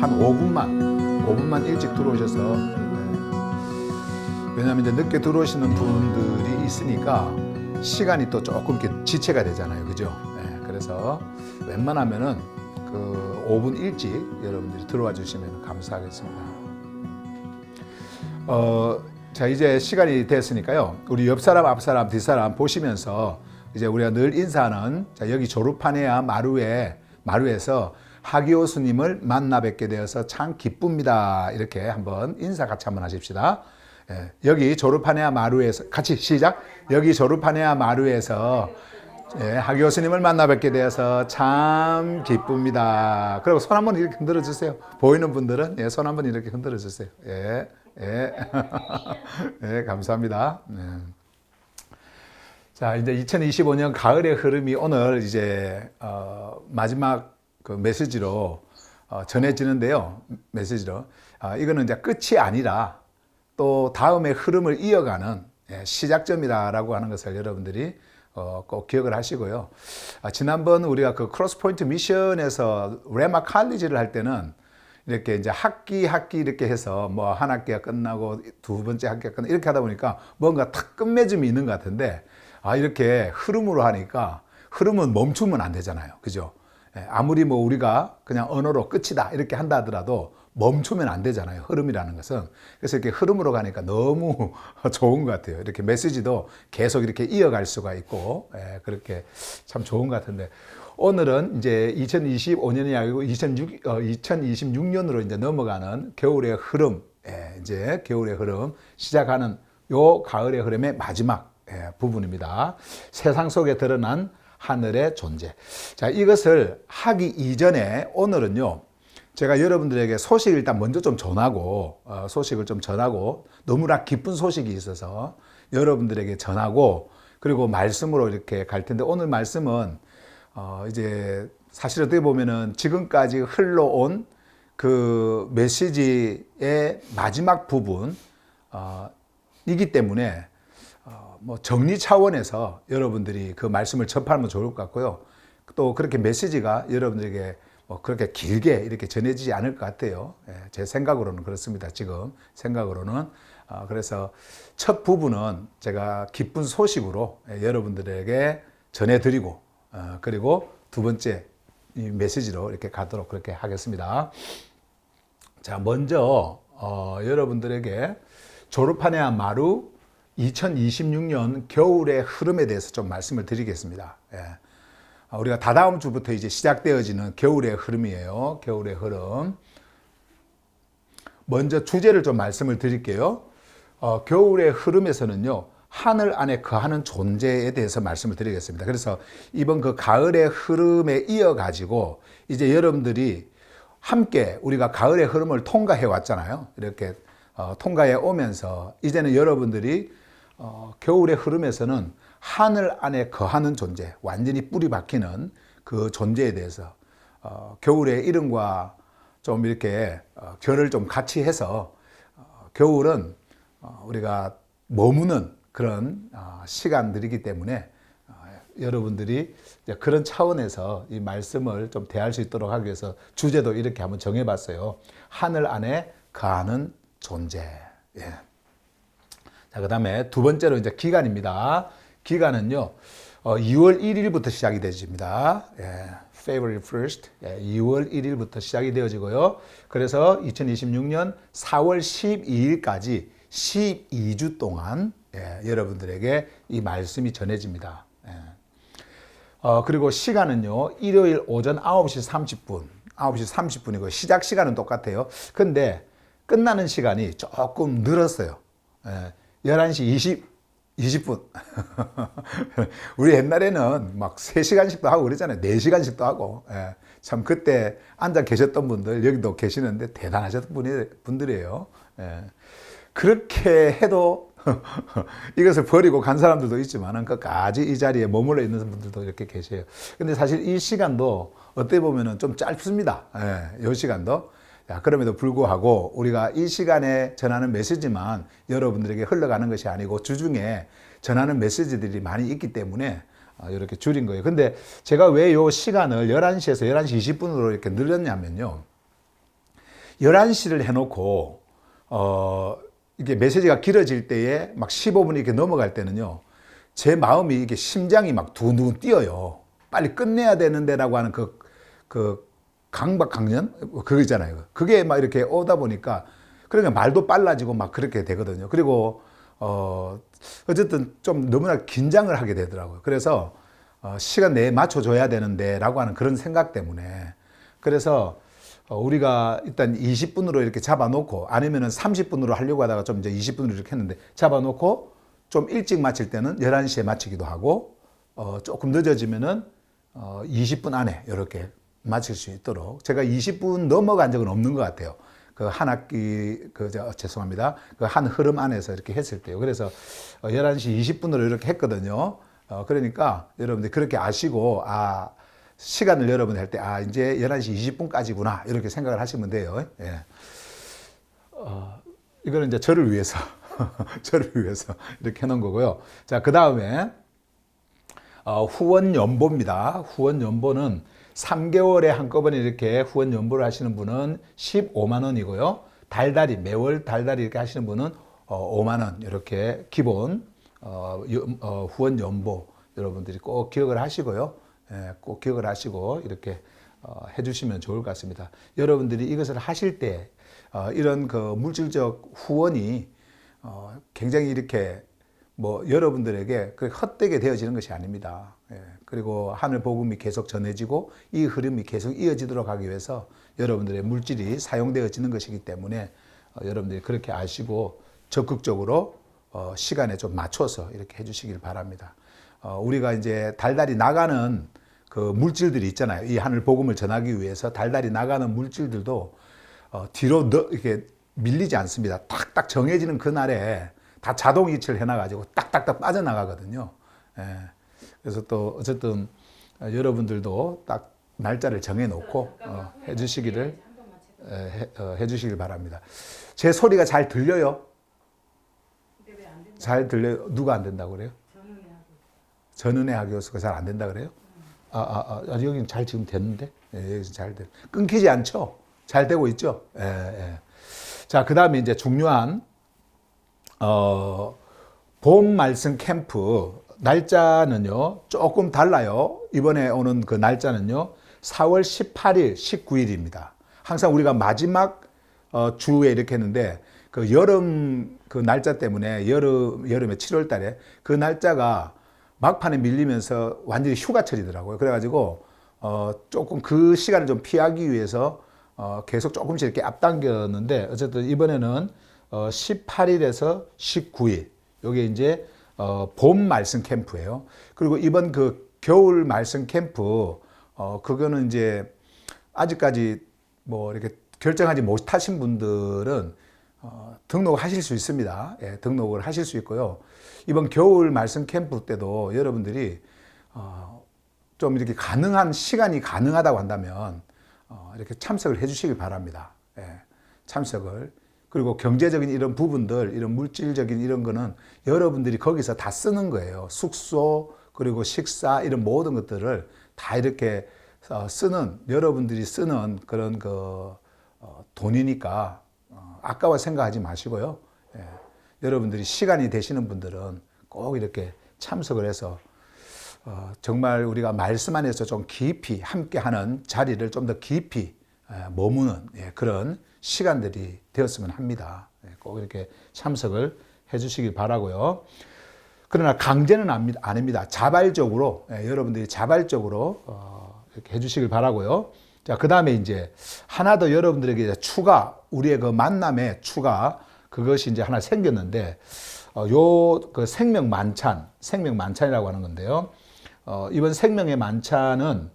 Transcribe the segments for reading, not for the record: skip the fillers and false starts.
한 5분만 일찍 들어오셔서 왜냐하면 이제 늦게 들어오시는 분들이 있으니까 시간이 또 조금 이렇게 지체가 되잖아요, 그죠? 그래서 웬만하면은 그 5분 일찍 여러분들이 들어와 주시면 감사하겠습니다. 자, 이제 시간이 됐으니까요. 우리 옆 사람, 앞 사람, 뒷 사람 보시면서 이제 우리가 늘 인사하는, 자, 여기 졸업하네야 마루에서 하기호 스님을 만나 뵙게 되어서 참 기쁩니다. 이렇게 한번 인사 같이 한번 하십시다. 여기 졸업하네야 마루에서, 같이 시작. 여기 졸업하네야 마루에서 하기호 스님을 만나 뵙게 되어서 참 기쁩니다. 그리고 손 한번 이렇게 흔들어 주세요. 보이는 분들은 손 한번 이렇게 흔들어 주세요. 감사합니다. 자, 이제 2025년 가을의 흐름이 오늘 이제 마지막 그 메시지로 전해지는데요. 메시지로 이거는 이제 끝이 아니라 또 다음의 흐름을 이어가는 시작점이다라고 하는 것을 여러분들이 꼭 기억을 하시고요. 지난번 우리가 그 크로스포인트 미션에서 레마 칼리지를 할 때는 이렇게 이제 학기 이렇게 해서 뭐 한 학기가 끝나고 두 번째 학기가 끝나고 이렇게 하다 보니까 뭔가 탁 끝맺음이 있는 것 같은데, 이렇게 흐름으로 하니까 흐름은 멈추면 안 되잖아요. 그죠? 아무리 뭐 우리가 그냥 언어로 끝이다 이렇게 한다 하더라도 멈추면 안 되잖아요. 흐름이라는 것은. 그래서 이렇게 흐름으로 가니까 너무 좋은 것 같아요. 이렇게 메시지도 계속 이렇게 이어갈 수가 있고, 그렇게 참 좋은 것 같은데, 오늘은 이제 2025년이 아니고 2026년으로 이제 넘어가는 겨울의 흐름, 이제 겨울의 흐름 시작하는 요 가을의 흐름의 마지막 부분입니다. 세상 속에 드러난 하늘의 존재. 자, 이것을 하기 이전에 오늘은요, 제가 여러분들에게 소식을 일단 먼저 좀 전하고, 소식을 좀 전하고, 너무나 기쁜 소식이 있어서 여러분들에게 전하고, 그리고 말씀으로 이렇게 갈 텐데, 오늘 말씀은 이제 사실 어떻게 보면은 지금까지 흘러온 그 메시지의 마지막 부분 이기 때문에 뭐 정리 차원에서 여러분들이 그 말씀을 접하면 좋을 것 같고요. 또 그렇게 메시지가 여러분들에게 뭐 그렇게 길게 이렇게 전해지지 않을 것 같아요. 제 생각으로는 그렇습니다. 지금 생각으로는. 그래서 첫 부분은 제가 기쁜 소식으로 여러분들에게 전해드리고, 그리고 두 번째 이 메시지로 이렇게 가도록 그렇게 하겠습니다. 자, 먼저 여러분들에게 졸업하네야 마루 2026년 겨울의 흐름에 대해서 좀 말씀을 드리겠습니다. 우리가 다다음 주부터 이제 시작되어지는 겨울의 흐름이에요. 겨울의 흐름. 먼저 주제를 좀 말씀을 드릴게요. 겨울의 흐름에서는요, 하늘 안에 거하는 존재에 대해서 말씀을 드리겠습니다. 그래서 이번 그 가을의 흐름에 이어가지고 이제 여러분들이 함께 우리가 가을의 흐름을 통과해 왔잖아요. 이렇게 통과해 오면서 이제는 여러분들이 겨울의 흐름에서는 하늘 안에 거하는 존재, 완전히 뿌리 박히는 그 존재에 대해서 겨울의 이름과 좀 이렇게 결을 좀 같이 해서 겨울은 우리가 머무는 그런 시간들이기 때문에 여러분들이 그런 차원에서 이 말씀을 좀 대할 수 있도록 하기 위해서 주제도 이렇게 한번 정해봤어요. 하늘 안에 거하는 존재. 자, 그 다음에 두 번째로 이제 기간입니다. 기간은요, 2월 1일부터 시작이 되어집니다. February 1st. 2월 1일부터 시작이 되어지고요. 그래서 2026년 4월 12일까지 12주 동안 여러분들에게 이 말씀이 전해집니다. 그리고 시간은요, 일요일 오전 9시 30분, 9시 30분이고, 시작 시간은 똑같아요. 근데 끝나는 시간이 조금 늘었어요. 11시 20분. 우리 옛날에는 막 3시간씩도 하고 그랬잖아요. 4시간씩도 하고. 참 그때 앉아 계셨던 분들, 여기도 계시는데 대단하셨던 분들이에요. 그렇게 해도 이것을 버리고 간 사람들도 있지만 끝까지 이 자리에 머물러 있는 분들도 이렇게 계세요. 근데 사실 이 시간도 어떻게 보면 좀 짧습니다. 이 시간도. 그럼에도 불구하고 우리가 이 시간에 전하는 메시지만 여러분들에게 흘러가는 것이 아니고 주중에 전하는 메시지들이 많이 있기 때문에 이렇게 줄인 거예요. 근데 제가 왜 이 시간을 11시에서 11시 20분으로 이렇게 늘렸냐면요. 11시를 해놓고, 이게 메시지가 길어질 때에 막 15분이 이렇게 넘어갈 때는요, 제 마음이 이게 심장이 막 두근두근 뛰어요. 빨리 끝내야 되는데라고 하는 그 강박강연? 그거 있잖아요. 그게 막 이렇게 오다 보니까, 그러니까 말도 빨라지고 막 그렇게 되거든요. 그리고, 어쨌든 좀 너무나 긴장을 하게 되더라고요. 그래서, 시간 내에 맞춰줘야 되는데 라고 하는 그런 생각 때문에. 그래서, 우리가 일단 20분으로 이렇게 잡아놓고 아니면은 30분으로 하려고 하다가 좀 이제 20분으로 이렇게 했는데 잡아놓고 좀 일찍 마칠 때는 11시에 마치기도 하고, 조금 늦어지면은, 20분 안에 이렇게 마칠 수 있도록 제가 20분 넘어간 적은 없는 것 같아요. 그 한 학기, 죄송합니다. 그 한 흐름 안에서 이렇게 했을 때요. 그래서 11시 20분으로 이렇게 했거든요. 그러니까 여러분들 그렇게 아시고, 시간을 여러분 할 때, 이제 11시 20분까지구나. 이렇게 생각을 하시면 돼요. 예. 이거는 이제 저를 위해서, 저를 위해서 이렇게 해놓은 거고요. 자, 그 다음에, 후원 연보입니다. 후원 연보는 3개월에 한꺼번에 이렇게 후원 연보를 하시는 분은 15만 원이고요. 달달이, 매월 달달이 이렇게 하시는 분은 5만 원. 이렇게 기본, 후원 연보 여러분들이 꼭 기억을 하시고요. 예, 꼭 기억을 하시고 이렇게 해주시면 좋을 것 같습니다. 여러분들이 이것을 하실 때 이런 그 물질적 후원이 굉장히 이렇게 뭐 여러분들에게 헛되게 되어지는 것이 아닙니다. 예, 그리고 하늘 복음이 계속 전해지고 이 흐름이 계속 이어지도록 하기 위해서 여러분들의 물질이 사용되어지는 것이기 때문에 여러분들이 그렇게 아시고 적극적으로 시간에 좀 맞춰서 이렇게 해주시길 바랍니다. 우리가 이제 달달이 나가는 그 물질들이 있잖아요. 이 하늘 복음을 전하기 위해서 달달이 나가는 물질들도 뒤로 이렇게 밀리지 않습니다. 딱딱 정해지는 그날에 다 자동 이체를 해놔가지고 딱딱딱 빠져나가거든요. 예. 그래서 또 어쨌든 여러분들도 딱 날짜를 정해놓고 해주시기를 해주시길 바랍니다. 제 소리가 잘 들려요? 잘 들려요? 누가 안 된다고 그래요? 전은혜 하교수가 잘 안 된다 그래요? 여기는 잘 지금 됐는데? 예, 여기서 잘 돼. 끊기지 않죠? 잘 되고 있죠? 예, 예. 자, 그 다음에 이제 중요한, 봄 말씀 캠프 날짜는요, 조금 달라요. 이번에 오는 그 날짜는요, 4월 18일, 19일입니다. 항상 우리가 마지막 주에 이렇게 했는데, 그 여름 그 날짜 때문에 여름에 7월 달에 그 날짜가 막판에 밀리면서 완전히 휴가철이더라고요. 그래가지고 조금 그 시간을 좀 피하기 위해서 계속 조금씩 이렇게 앞당겼는데 어쨌든 이번에는 18일에서 19일 요게 이제 봄 말씀 캠프예요. 그리고 이번 그 겨울 말씀 캠프 그거는 이제 아직까지 뭐 이렇게 결정하지 못하신 분들은 등록하실 수 있습니다. 예, 등록을 하실 수 있고요. 이번 겨울 말씀 캠프 때도 여러분들이 좀 이렇게 가능한 시간이 가능하다고 한다면 이렇게 참석을 해주시길 바랍니다. 예, 참석을. 그리고 경제적인 이런 부분들, 이런 물질적인 이런 거는 여러분들이 거기서 다 쓰는 거예요. 숙소, 그리고 식사, 이런 모든 것들을 다 이렇게 쓰는, 여러분들이 쓰는 그런 돈이니까 아까워 생각하지 마시고요. 예, 여러분들이 시간이 되시는 분들은 꼭 이렇게 참석을 해서 정말 우리가 말씀 안에서 좀 깊이 함께하는 자리를 좀 더 깊이 머무는 그런 시간들이 되었으면 합니다. 꼭 이렇게 참석을 해주시길 바라고요. 그러나 강제는 아닙니다. 자발적으로 여러분들이 자발적으로 이렇게 해주시길 바라고요. 자, 그 다음에 이제 하나 더 여러분들에게 추가, 우리의 그 만남의 추가, 그것이 이제 하나 생겼는데, 그 생명 만찬이라고 하는 건데요. 이번 생명의 만찬은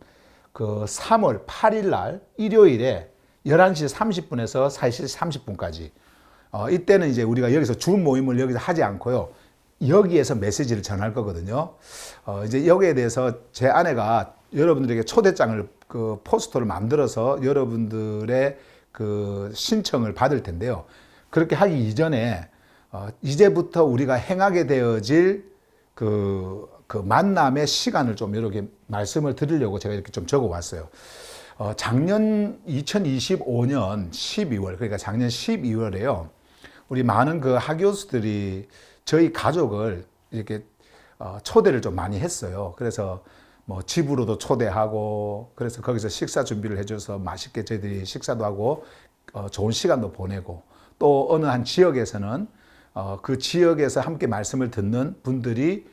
그 3월 8일 날 일요일에 11시 30분에서 4시 30분까지. 이때는 이제 우리가 여기서 주 모임을 여기서 하지 않고요. 여기에서 메시지를 전할 거거든요. 이제 여기에 대해서 제 아내가 여러분들에게 초대장을 그 포스터를 만들어서 여러분들의 그 신청을 받을 텐데요. 그렇게 하기 이전에 이제부터 우리가 행하게 되어질 그 만남의 시간을 좀 이렇게 말씀을 드리려고 제가 이렇게 좀 적어 왔어요. 작년 2025년 12월, 그러니까 작년 12월에요. 우리 많은 그 하교수들이 저희 가족을 이렇게 초대를 좀 많이 했어요. 그래서 뭐 집으로도 초대하고, 그래서 거기서 식사 준비를 해줘서 맛있게 저희들이 식사도 하고, 좋은 시간도 보내고, 또 어느 한 지역에서는 그 지역에서 함께 말씀을 듣는 분들이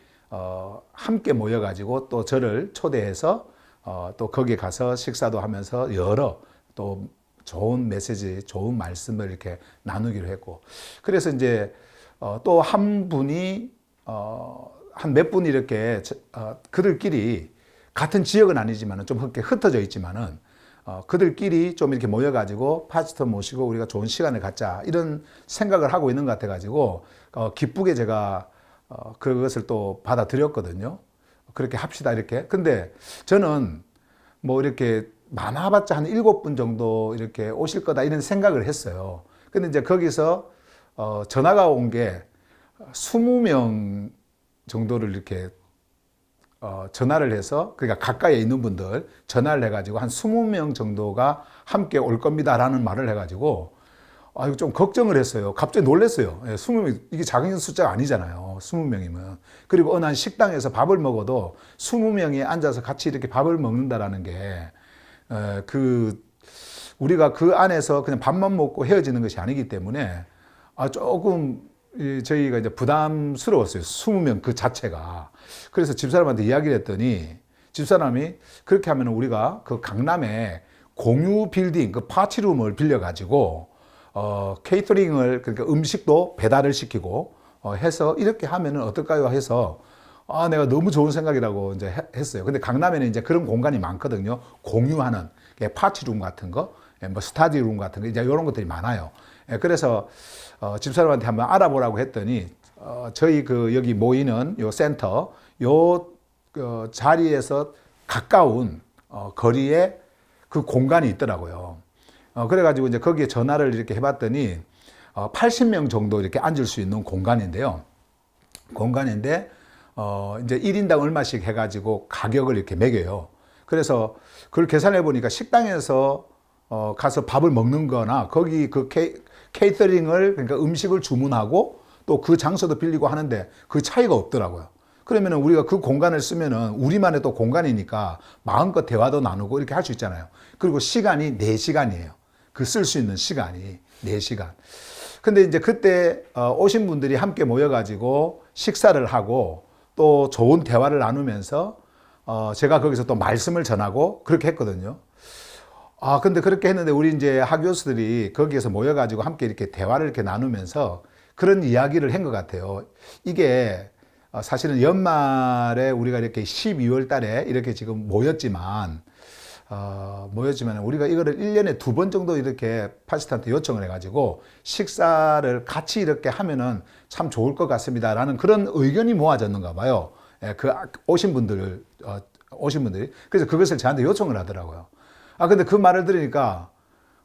함께 모여가지고 또 저를 초대해서 또 거기에 가서 식사도 하면서 여러 또 좋은 메시지, 좋은 말씀을 이렇게 나누기로 했고, 그래서 이제 또 한 분이 한 몇 분이 이렇게 그들끼리 같은 지역은 아니지만은 좀 이렇게 흩어져 있지만은 그들끼리 좀 이렇게 모여가지고 파스터 모시고 우리가 좋은 시간을 갖자 이런 생각을 하고 있는 것 같아가지고 기쁘게 제가 그것을 또 받아들였거든요. 그렇게 합시다 이렇게. 근데 저는 뭐 이렇게 많아봤자 한 7분 정도 이렇게 오실 거다 이런 생각을 했어요. 근데 이제 거기서 전화가 온 게 20명 정도를 이렇게 전화를 해서, 그러니까 가까이에 있는 분들 전화를 해가지고 한 20명 정도가 함께 올 겁니다라는 말을 해가지고 이거 좀 걱정을 했어요. 갑자기 놀랐어요. 20명, 이게 작은 숫자가 아니잖아요. 20명이면. 그리고 어느 한 식당에서 밥을 먹어도 20명이 앉아서 같이 이렇게 밥을 먹는다라는 게, 우리가 그 안에서 그냥 밥만 먹고 헤어지는 것이 아니기 때문에, 조금, 저희가 이제 부담스러웠어요. 20명 그 자체가. 그래서 집사람한테 이야기를 했더니, 집사람이 그렇게 하면 우리가 그 강남에 공유 빌딩, 그 파티룸을 빌려가지고, 케이터링을, 그러니까 음식도 배달을 시키고 해서 이렇게 하면은 어떨까요? 해서 내가 너무 좋은 생각이라고 이제 했어요. 근데 강남에는 이제 그런 공간이 많거든요. 공유하는 파티룸 같은 거, 뭐 스타디룸 같은 거, 이제 이런 것들이 많아요. 그래서 집사람한테 한번 알아보라고 했더니 저희 그 여기 모이는 요 센터 요 자리에서 가까운 거리에 그 공간이 있더라고요. 그래가지고 이제 거기에 전화를 이렇게 해봤더니 80명 정도 이렇게 앉을 수 있는 공간인데요. 공간인데 이제 1인당 얼마씩 해가지고 가격을 이렇게 매겨요. 그래서 그걸 계산해 보니까 식당에서 가서 밥을 먹는 거나 거기 그 케이터링을, 그러니까 음식을 주문하고 또 그 장소도 빌리고 하는데 그 차이가 없더라고요. 그러면은 우리가 그 공간을 쓰면은 우리만의 또 공간이니까 마음껏 대화도 나누고 이렇게 할 수 있잖아요. 그리고 시간이 4시간이에요. 그 쓸 수 있는 시간이 4시간. 근데 이제 그때 오신 분들이 함께 모여가지고 식사를 하고 또 좋은 대화를 나누면서 제가 거기서 또 말씀을 전하고 그렇게 했거든요. 근데 그렇게 했는데 우리 이제 하교수들이 거기에서 모여가지고 함께 이렇게 대화를 이렇게 나누면서 그런 이야기를 한 것 같아요. 이게 사실은 연말에 우리가 이렇게 12월 달에 이렇게 지금 모였지만 우리가 이거를 1년에 2번 정도 이렇게 파스타한테 요청을 해가지고 식사를 같이 이렇게 하면은 참 좋을 것 같습니다라는 그런 의견이 모아졌는가 봐요. 그 오신 분들이. 그래서 그것을 저한테 요청을 하더라고요. 근데 그 말을 들으니까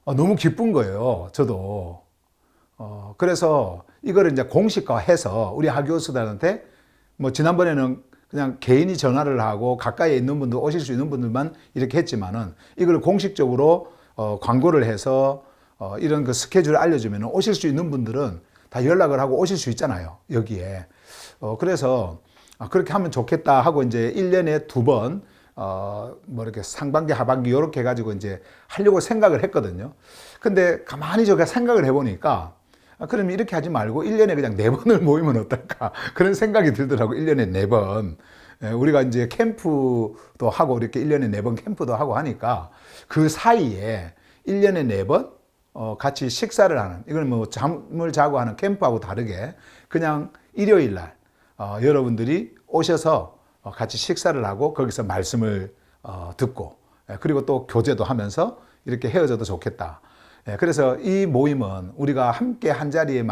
너무 기쁜 거예요. 저도. 그래서 이거를 이제 공식화해서 우리 하교수들한테 뭐 지난번에는 그냥 개인이 전화를 하고 가까이에 있는 분들, 오실 수 있는 분들만 이렇게 했지만은 이걸 공식적으로 광고를 해서 이런 그 스케줄을 알려주면 오실 수 있는 분들은 다 연락을 하고 오실 수 있잖아요. 여기에. 그래서 그렇게 하면 좋겠다 하고 이제 1년에 2번 뭐 이렇게 상반기, 하반기 이렇게 해가지고 이제 하려고 생각을 했거든요. 근데 가만히 제가 생각을 해보니까 그럼 이렇게 하지 말고 1년에 그냥 4번을 모이면 어떨까? 그런 생각이 들더라고. 1년에 4번. 우리가 이제 캠프도 하고 이렇게 1년에 4번 캠프도 하고 하니까 그 사이에 1년에 4번 같이 식사를 하는, 이건 뭐 잠을 자고 하는 캠프하고 다르게 그냥 일요일 날 여러분들이 오셔서 같이 식사를 하고 거기서 말씀을 듣고 그리고 또 교제도 하면서 이렇게 헤어져도 좋겠다. 그래서 이 모임은 우리가 함께 한 자리에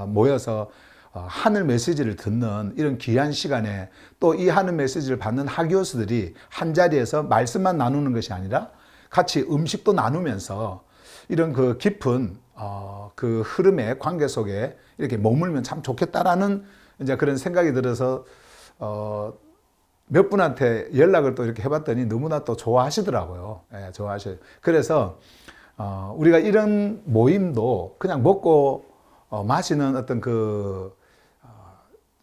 모여서 하늘 메시지를 듣는 이런 귀한 시간에 또 이 하늘 메시지를 받는 하교수들이 한 자리에서 말씀만 나누는 것이 아니라 같이 음식도 나누면서 이런 그 깊은 그 흐름의 관계 속에 이렇게 머물면 참 좋겠다라는 이제 그런 생각이 들어서 몇 분한테 연락을 또 이렇게 해봤더니 너무나 또 좋아하시더라고요. 예, 좋아하셔요. 그래서 우리가 이런 모임도 그냥 먹고 마시는 어떤 그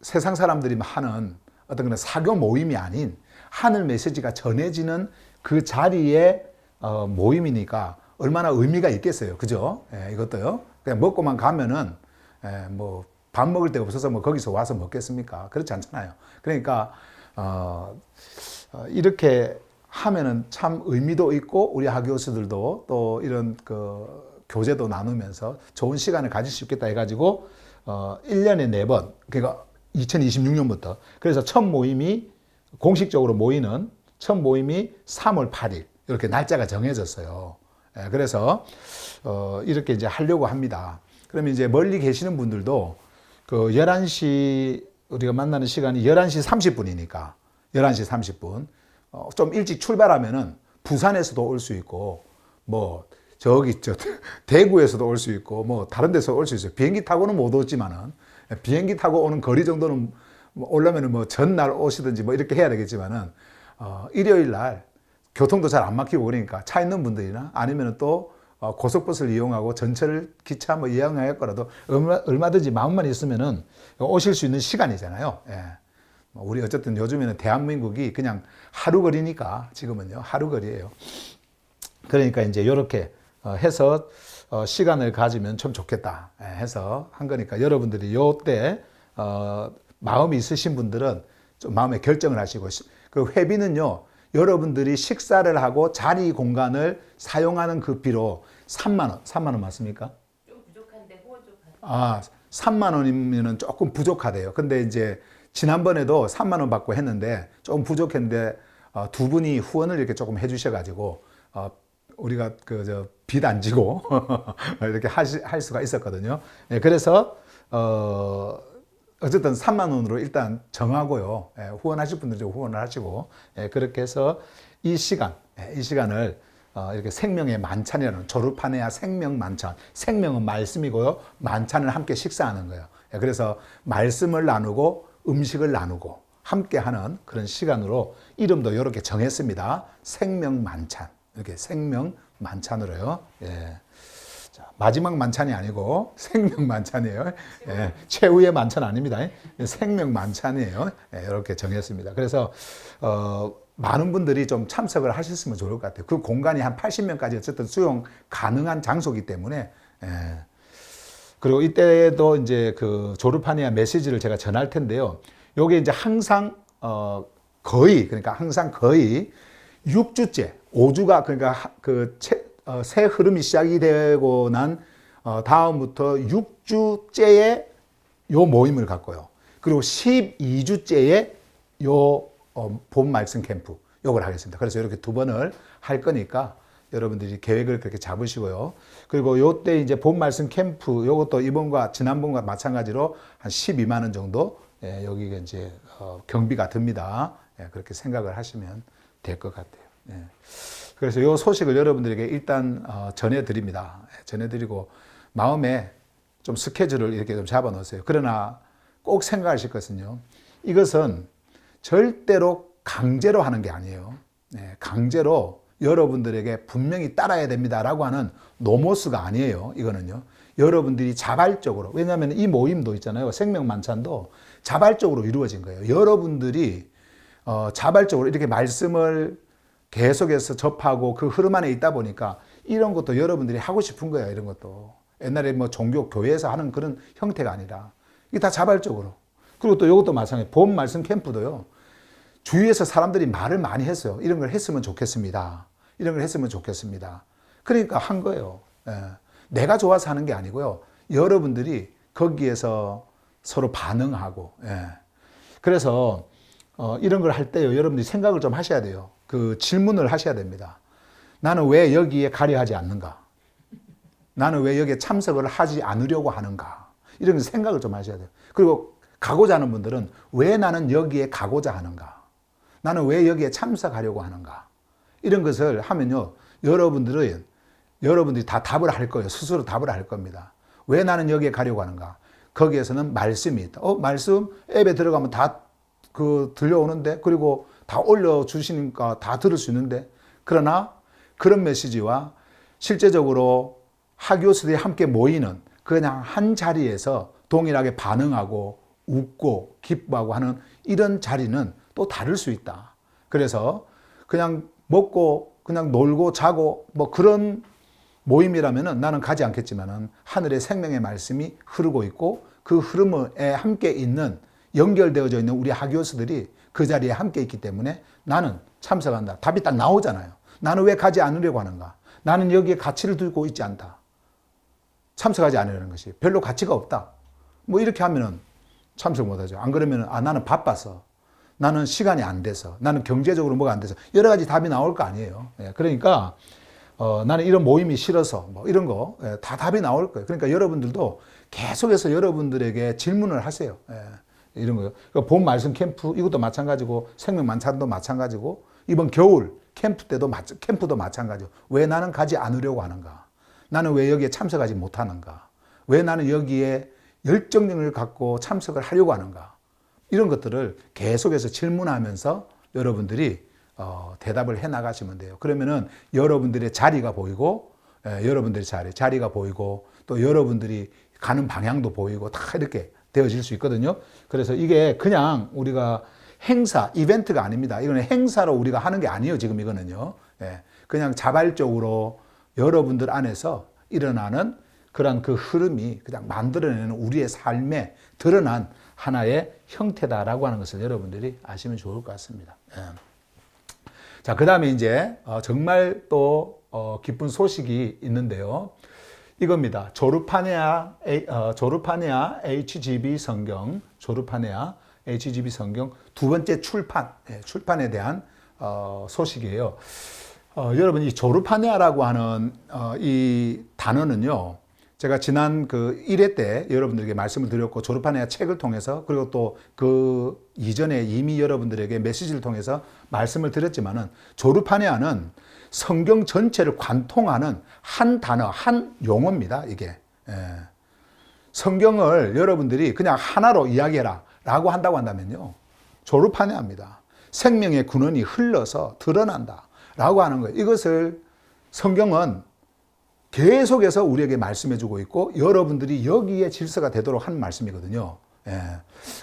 세상 사람들이 하는 어떤 그런 사교 모임이 아닌 하늘 메시지가 전해지는 그 자리에 모임이니까 얼마나 의미가 있겠어요. 그죠? 예, 이것도요. 그냥 먹고만 가면은 뭐 밥 먹을 데가 없어서 뭐 거기서 와서 먹겠습니까? 그렇지 않잖아요. 그러니까 이렇게 하면은 참 의미도 있고 우리 하교수들도 또 이런 그 교제도 나누면서 좋은 시간을 가질 수 있겠다 해가지고 1년에 4번, 그러니까 2026년부터 그래서 첫 모임이 공식적으로 모이는 첫 모임이 3월 8일 이렇게 날짜가 정해졌어요. 그래서 이렇게 이제 하려고 합니다. 그러면 이제 멀리 계시는 분들도 그 11시 우리가 만나는 시간이 11시 30분이니까 11시 30분 좀 일찍 출발하면은 부산에서도 올 수 있고 뭐 저기 대구에서도 올 수 있고 뭐 다른 데서 올 수 있어요. 비행기 타고는 못 오지만은 비행기 타고 오는 거리 정도는 오려면은 뭐 전날 오시든지 뭐 이렇게 해야 되겠지만은 일요일 날 교통도 잘 안 막히고 그러니까 차 있는 분들이나 아니면은 또 고속버스를 이용하고 전철 기차 뭐 이용할 거라도 얼마든지 마음만 있으면은 오실 수 있는 시간이잖아요. 예. 우리 어쨌든 요즘에는 대한민국이 그냥 하루 거리니까 지금은요 하루 거리예요. 그러니까 이제 이렇게 해서 시간을 가지면 참 좋겠다 해서 한 거니까 여러분들이 요때 마음이 있으신 분들은 좀 마음의 결정을 하시고 그 회비는요 여러분들이 식사를 하고 자리 공간을 사용하는 그 비로 3만 원, 3만 원 맞습니까? 좀 부족한데 호족하다. 3만 원이면은 조금 부족하대요. 근데 이제 지난번에도 3만 원 받고 했는데 조금 부족했는데 두 분이 후원을 이렇게 조금 해주셔가지고 우리가 그 빚 안 지고 이렇게 할 수가 있었거든요. 예, 그래서 어쨌든 3만 원으로 일단 정하고요. 예, 후원하실 분들은 후원을 하시고 예, 그렇게 해서 이 시간을 이렇게 생명의 만찬이라는 졸업하네야 생명 만찬. 생명은 말씀이고요. 만찬을 함께 식사하는 거예요. 예, 그래서 말씀을 나누고 음식을 나누고 함께 하는 그런 시간으로 이름도 이렇게 정했습니다. 생명 만찬. 이렇게 생명 만찬으로요. 예. 자, 마지막 만찬이 아니고 생명 만찬이에요. 예, 최후의 만찬 아닙니다. 생명 만찬이에요. 예, 이렇게 정했습니다. 그래서 많은 분들이 좀 참석을 하셨으면 좋을 것 같아요. 그 공간이 한 80명까지 어쨌든 수용 가능한 장소이기 때문에 예. 그리고 이때도 이제 그 졸업하니야 메시지를 제가 전할 텐데요. 요게 이제 항상 그러니까 항상 거의 6주째, 5주가 그러니까 새 흐름이 시작이 되고 난 다음부터 6주째에 요 모임을 갖고요. 그리고 12주째에 요 본 말씀 캠프 요걸 하겠습니다. 그래서 이렇게 2번을 할 거니까 여러분들이 계획을 그렇게 잡으시고요. 그리고 요때 이제 본 말씀 캠프 요것도 이번과 지난번과 마찬가지로 한 12만 원 정도 여기가 이제 경비가 듭니다. 그렇게 생각을 하시면 될 것 같아요. 그래서 이 소식을 여러분들에게 일단 전해드립니다. 전해드리고 마음에 좀 스케줄을 이렇게 좀 잡아 놓으세요. 그러나 꼭 생각하실 것은요. 이것은 절대로 강제로 하는 게 아니에요. 강제로 여러분들에게 분명히 따라야 됩니다라고 하는 노모스가 아니에요. 이거는요. 여러분들이 자발적으로, 왜냐하면 이 모임도 있잖아요. 생명만찬도 자발적으로 이루어진 거예요. 여러분들이 자발적으로 이렇게 말씀을 계속해서 접하고 그 흐름 안에 있다 보니까 이런 것도 여러분들이 하고 싶은 거예요. 이런 것도. 옛날에 뭐 종교 교회에서 하는 그런 형태가 아니라 이게 다 자발적으로. 그리고 또 이것도 마찬가지예요. 본 말씀 캠프도요. 주위에서 사람들이 말을 많이 했어요. 이런 걸 했으면 좋겠습니다. 이런 걸 했으면 좋겠습니다. 그러니까 한 거예요. 내가 좋아서 하는 게 아니고요. 여러분들이 거기에서 서로 반응하고. 그래서 이런 걸 할 때요. 여러분들이 생각을 좀 하셔야 돼요. 그 질문을 하셔야 됩니다. 나는 왜 여기에 가려 하지 않는가? 나는 왜 여기에 참석을 하지 않으려고 하는가? 이런 생각을 좀 하셔야 돼요. 그리고 가고자 하는 분들은 왜 나는 여기에 가고자 하는가? 나는 왜 여기에 참석하려고 하는가? 이런 것을 하면요. 여러분들이 다 답을 할 거예요. 스스로 답을 할 겁니다. 왜 나는 여기에 가려고 하는가? 거기에서는 말씀이 있다. 말씀 앱에 들어가면 다 들려오는데, 그리고 다 올려주시니까 다 들을 수 있는데, 그러나 그런 메시지와 실제적으로 하교수들이 함께 모이는 그냥 한 자리에서 동일하게 반응하고 웃고 기뻐하고 하는 이런 자리는 또 다를 수 있다. 그래서 그냥 먹고 그냥 놀고 자고 뭐 그런 모임이라면은 나는 가지 않겠지만은 하늘의 생명의 말씀이 흐르고 있고 그 흐름에 함께 있는 연결되어져 있는 우리 하교수들이 그 자리에 함께 있기 때문에 나는 참석한다. 답이 딱 나오잖아요. 나는 왜 가지 않으려고 하는가? 나는 여기에 가치를 두고 있지 않다. 참석하지 않으려는 것이 별로 가치가 없다. 뭐 이렇게 하면은 참석 못하죠. 안 그러면은 나는 바빠서, 나는 시간이 안 돼서, 나는 경제적으로 뭐가 안 돼서 여러 가지 답이 나올 거 아니에요. 그러니까 나는 이런 모임이 싫어서 뭐 이런 거 다 답이 나올 거예요. 그러니까 여러분들도 계속해서 여러분들에게 질문을 하세요. 이런 거요. 그러니까 봄 말씀 캠프 이것도 마찬가지고 생명 만찬도 마찬가지고 이번 겨울 캠프도 마찬가지고 왜 나는 가지 않으려고 하는가? 나는 왜 여기에 참석하지 못하는가? 왜 나는 여기에 열정력을 갖고 참석을 하려고 하는가? 이런 것들을 계속해서 질문하면서 여러분들이 대답을 해 나가시면 돼요. 그러면은 여러분들의 자리가 보이고, 여러분들의 자리가 보이고, 또 여러분들이 가는 방향도 보이고, 다 이렇게 되어질 수 있거든요. 그래서 이게 그냥 우리가 행사, 이벤트가 아닙니다. 이거는 행사로 우리가 하는 게 아니에요. 지금 이거는요. 그냥 자발적으로 여러분들 안에서 일어나는 그런 그 흐름이 그냥 만들어내는 우리의 삶에 드러난 하나의 형태다라고 하는 것을 여러분들이 아시면 좋을 것 같습니다. 자, 그 다음에 이제 정말 또 기쁜 소식이 있는데요. 이겁니다. 조르파네아 HGB 성경, 조르파네아 HGB 성경 두 번째 출판에 대한 소식이에요. 여러분, 이 조르파네아라고 하는 이 단어는요, 제가 지난 그 1회 때 여러분들에게 말씀을 드렸고, 조르파네아 책을 통해서, 그리고 또 그 이전에 이미 여러분들에게 메시지를 통해서 말씀을 드렸지만은, 조르파네아는 성경 전체를 관통하는 한 단어, 한 용어입니다, 이게. 성경을 여러분들이 그냥 하나로 이야기해라 라고 한다고 한다면요, 조르파네아입니다. 생명의 근원이 흘러서 드러난다 라고 하는 거예요. 이것을 성경은 계속해서 우리에게 말씀해주고 있고 여러분들이 여기에 질서가 되도록 하는 말씀이거든요.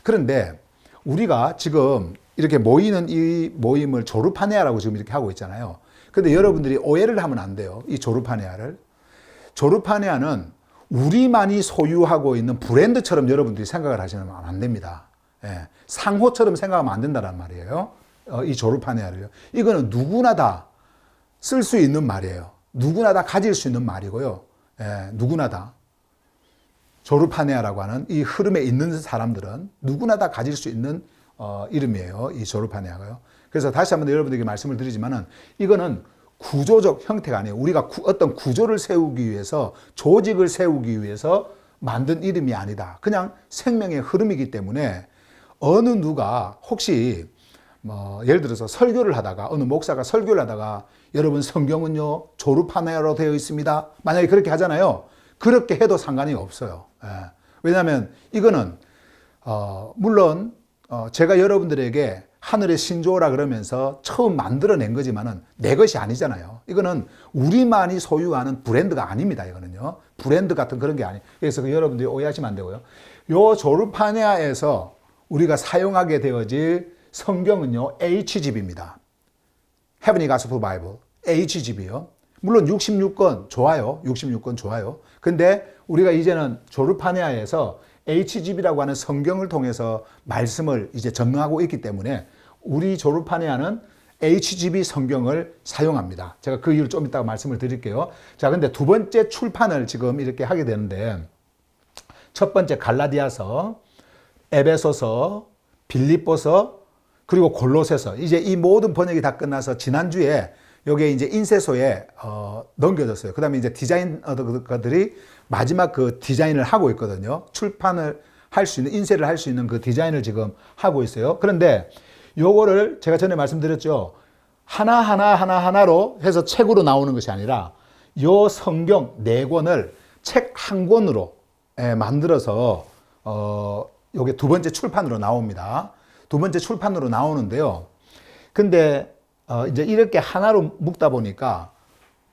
그런데 우리가 지금 이렇게 모이는 이 모임을 조르파네아라고 지금 이렇게 하고 있잖아요. 그런데 여러분들이 오해를 하면 안 돼요. 이 조르파네아를. 조르파네아는 우리만이 소유하고 있는 브랜드처럼 여러분들이 생각을 하시면 안 됩니다. 상호처럼 생각하면 안 된다는 말이에요. 이 조르파네아를요. 이거는 누구나 다 쓸 수 있는 말이에요. 누구나 다 가질 수 있는 말이고요. 누구나 다. 조르파네아라고 하는 이 흐름에 있는 사람들은 누구나 다 가질 수 있는 이름이에요. 이 조르파네아가요. 그래서 다시 한번 여러분들에게 말씀을 드리지만은 이거는 구조적 형태가 아니에요. 우리가 어떤 구조를 세우기 위해서, 조직을 세우기 위해서 만든 이름이 아니다. 그냥 생명의 흐름이기 때문에 어느 누가 혹시 예를 들어서 설교를 하다가, 어느 목사가 설교를 하다가 여러분 성경은요 조르파네아로 되어 있습니다, 만약에 그렇게 하잖아요. 그렇게 해도 상관이 없어요. 왜냐하면 이거는 물론 제가 여러분들에게 하늘의 신조어라 그러면서 처음 만들어낸 거지만은 내 것이 아니잖아요. 이거는 우리만이 소유하는 브랜드가 아닙니다. 이거는요 브랜드 같은 그런 게 아니에요. 그래서 여러분들이 오해하시면 안 되고요. 요 조르파네아에서 우리가 사용하게 되어질 성경은요 HGB입니다. Heavenly Gospel Bible, HGB요. 물론 66권 좋아요. 66권 좋아요. 근데 우리가 이제는 조르파네아에서 HGB라고 하는 성경을 통해서 말씀을 이제 전하고 있기 때문에 우리 조르파네아는 HGB 성경을 사용합니다. 제가 그 이유를 좀 이따가 말씀을 드릴게요. 자, 근데 두 번째 출판을 지금 이렇게 하게 되는데, 첫 번째 갈라디아서, 에베소서, 빌립보서, 그리고 골로새서, 이제 이 모든 번역이 다 끝나서 지난주에 여기에 이제 인쇄소에 넘겨졌어요. 그 다음에 이제 디자이너들이 마지막 그 디자인을 하고 있거든요. 출판을 할 수 있는, 인쇄를 할 수 있는 그 디자인을 지금 하고 있어요. 그런데 요거를 제가 전에 말씀드렸죠. 하나로 해서 책으로 나오는 것이 아니라 요 성경 4권을 책 한 권으로 만들어서 요게 두 번째 출판으로 나옵니다. 두 번째 출판으로 나오는데요. 근데 이제 이렇게 하나로 묶다 보니까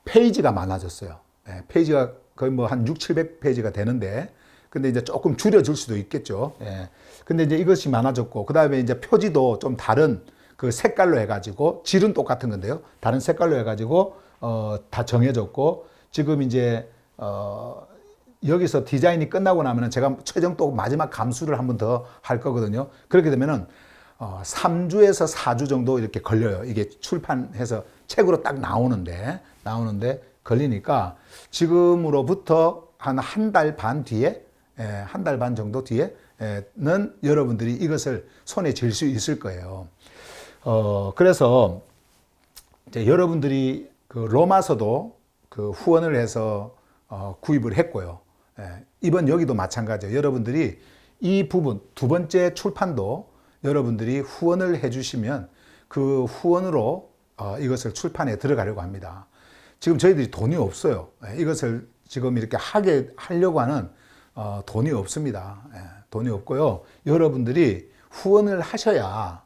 페이지가 많아졌어요. 예, 페이지가 거의 뭐 한 6, 700페이지가 되는데, 근데 이제 조금 줄여줄 수도 있겠죠. 예. 근데 이제 이것이 많아졌고, 그 다음에 이제 표지도 좀 다른 그 색깔로 해가지고, 질은 똑같은 건데요. 다른 색깔로 해가지고, 다 정해졌고, 지금 이제, 여기서 디자인이 끝나고 나면은 제가 최종 또 마지막 감수를 한 번 더 할 거거든요. 그렇게 되면은, 3주에서 4주 정도 이렇게 걸려요. 이게 출판해서 책으로 딱 나오는데 걸리니까 지금으로부터 한 달 반 뒤에, 한 달 반 정도 뒤에는 여러분들이 이것을 손에 쥘 수 있을 거예요. 그래서 이제 여러분들이 그 로마서도 그 후원을 해서 구입을 했고요. 이번 여기도 마찬가지예요. 여러분들이 이 부분, 두 번째 출판도 여러분들이 후원을 해주시면 그 후원으로 이것을 출판에 들어가려고 합니다. 지금 저희들이 돈이 없어요. 이것을 지금 이렇게 하려고 하는 돈이 없습니다. 돈이 없고요. 여러분들이 후원을 하셔야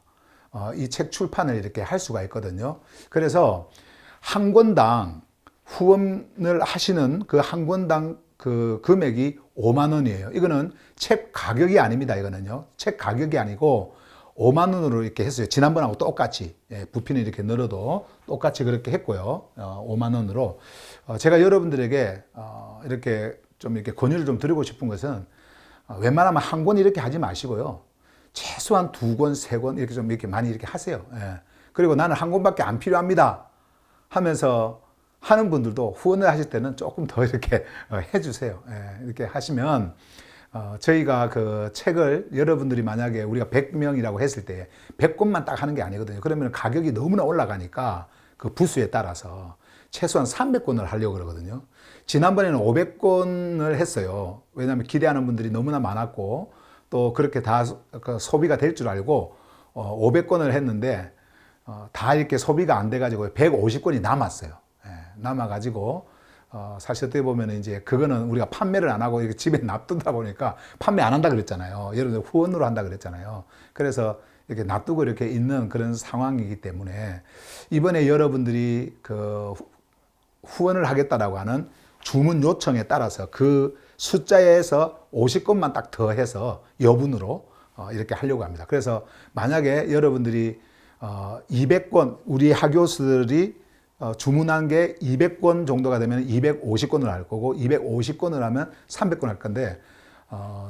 이 책 출판을 이렇게 할 수가 있거든요. 그래서 한 권당 후원을 하시는 그 한 권당 그 금액이 5만 원이에요. 이거는 책 가격이 아닙니다. 이거는요. 책 가격이 아니고 5만 원으로 이렇게 했어요. 지난번하고 똑같이. 부피는 이렇게 늘어도 똑같이 그렇게 했고요. 5만 원으로. 제가 여러분들에게 이렇게 좀 이렇게 권유를 좀 드리고 싶은 것은 웬만하면 한 권 이렇게 하지 마시고요. 최소한 2권, 3권 이렇게 좀 이렇게 많이 이렇게 하세요. 그리고 나는 한 권밖에 안 필요합니다 하면서 하는 분들도 후원을 하실 때는 조금 더 이렇게 해주세요. 이렇게 하시면 저희가 그 책을 여러분들이 만약에 우리가 100명이라고 했을 때 100권만 딱 하는 게 아니거든요. 그러면 가격이 너무나 올라가니까 그 부수에 따라서 최소한 300권을 하려고 그러거든요. 지난번에는 500권을 했어요. 왜냐하면 기대하는 분들이 너무나 많았고 또 그렇게 다 소비가 될 줄 알고 500권을 했는데 다 이렇게 소비가 안 돼가지고 150권이 남았어요. 남아가지고 사실 어떻게 보면 이제 그거는 우리가 판매를 안 하고 이렇게 집에 놔두다 보니까 판매 안 한다 그랬잖아요. 여러분들 후원으로 한다 그랬잖아요. 그래서 이렇게 놔두고 이렇게 있는 그런 상황이기 때문에 이번에 여러분들이 그 후원을 하겠다라고 하는 주문 요청에 따라서 그 숫자에서 50권만 딱 더해서 여분으로 이렇게 하려고 합니다. 그래서 만약에 여러분들이 200권 우리 하교수들이 주문한 게 200권 정도가 되면 250권을 할 거고 250권을 하면 300권 할 건데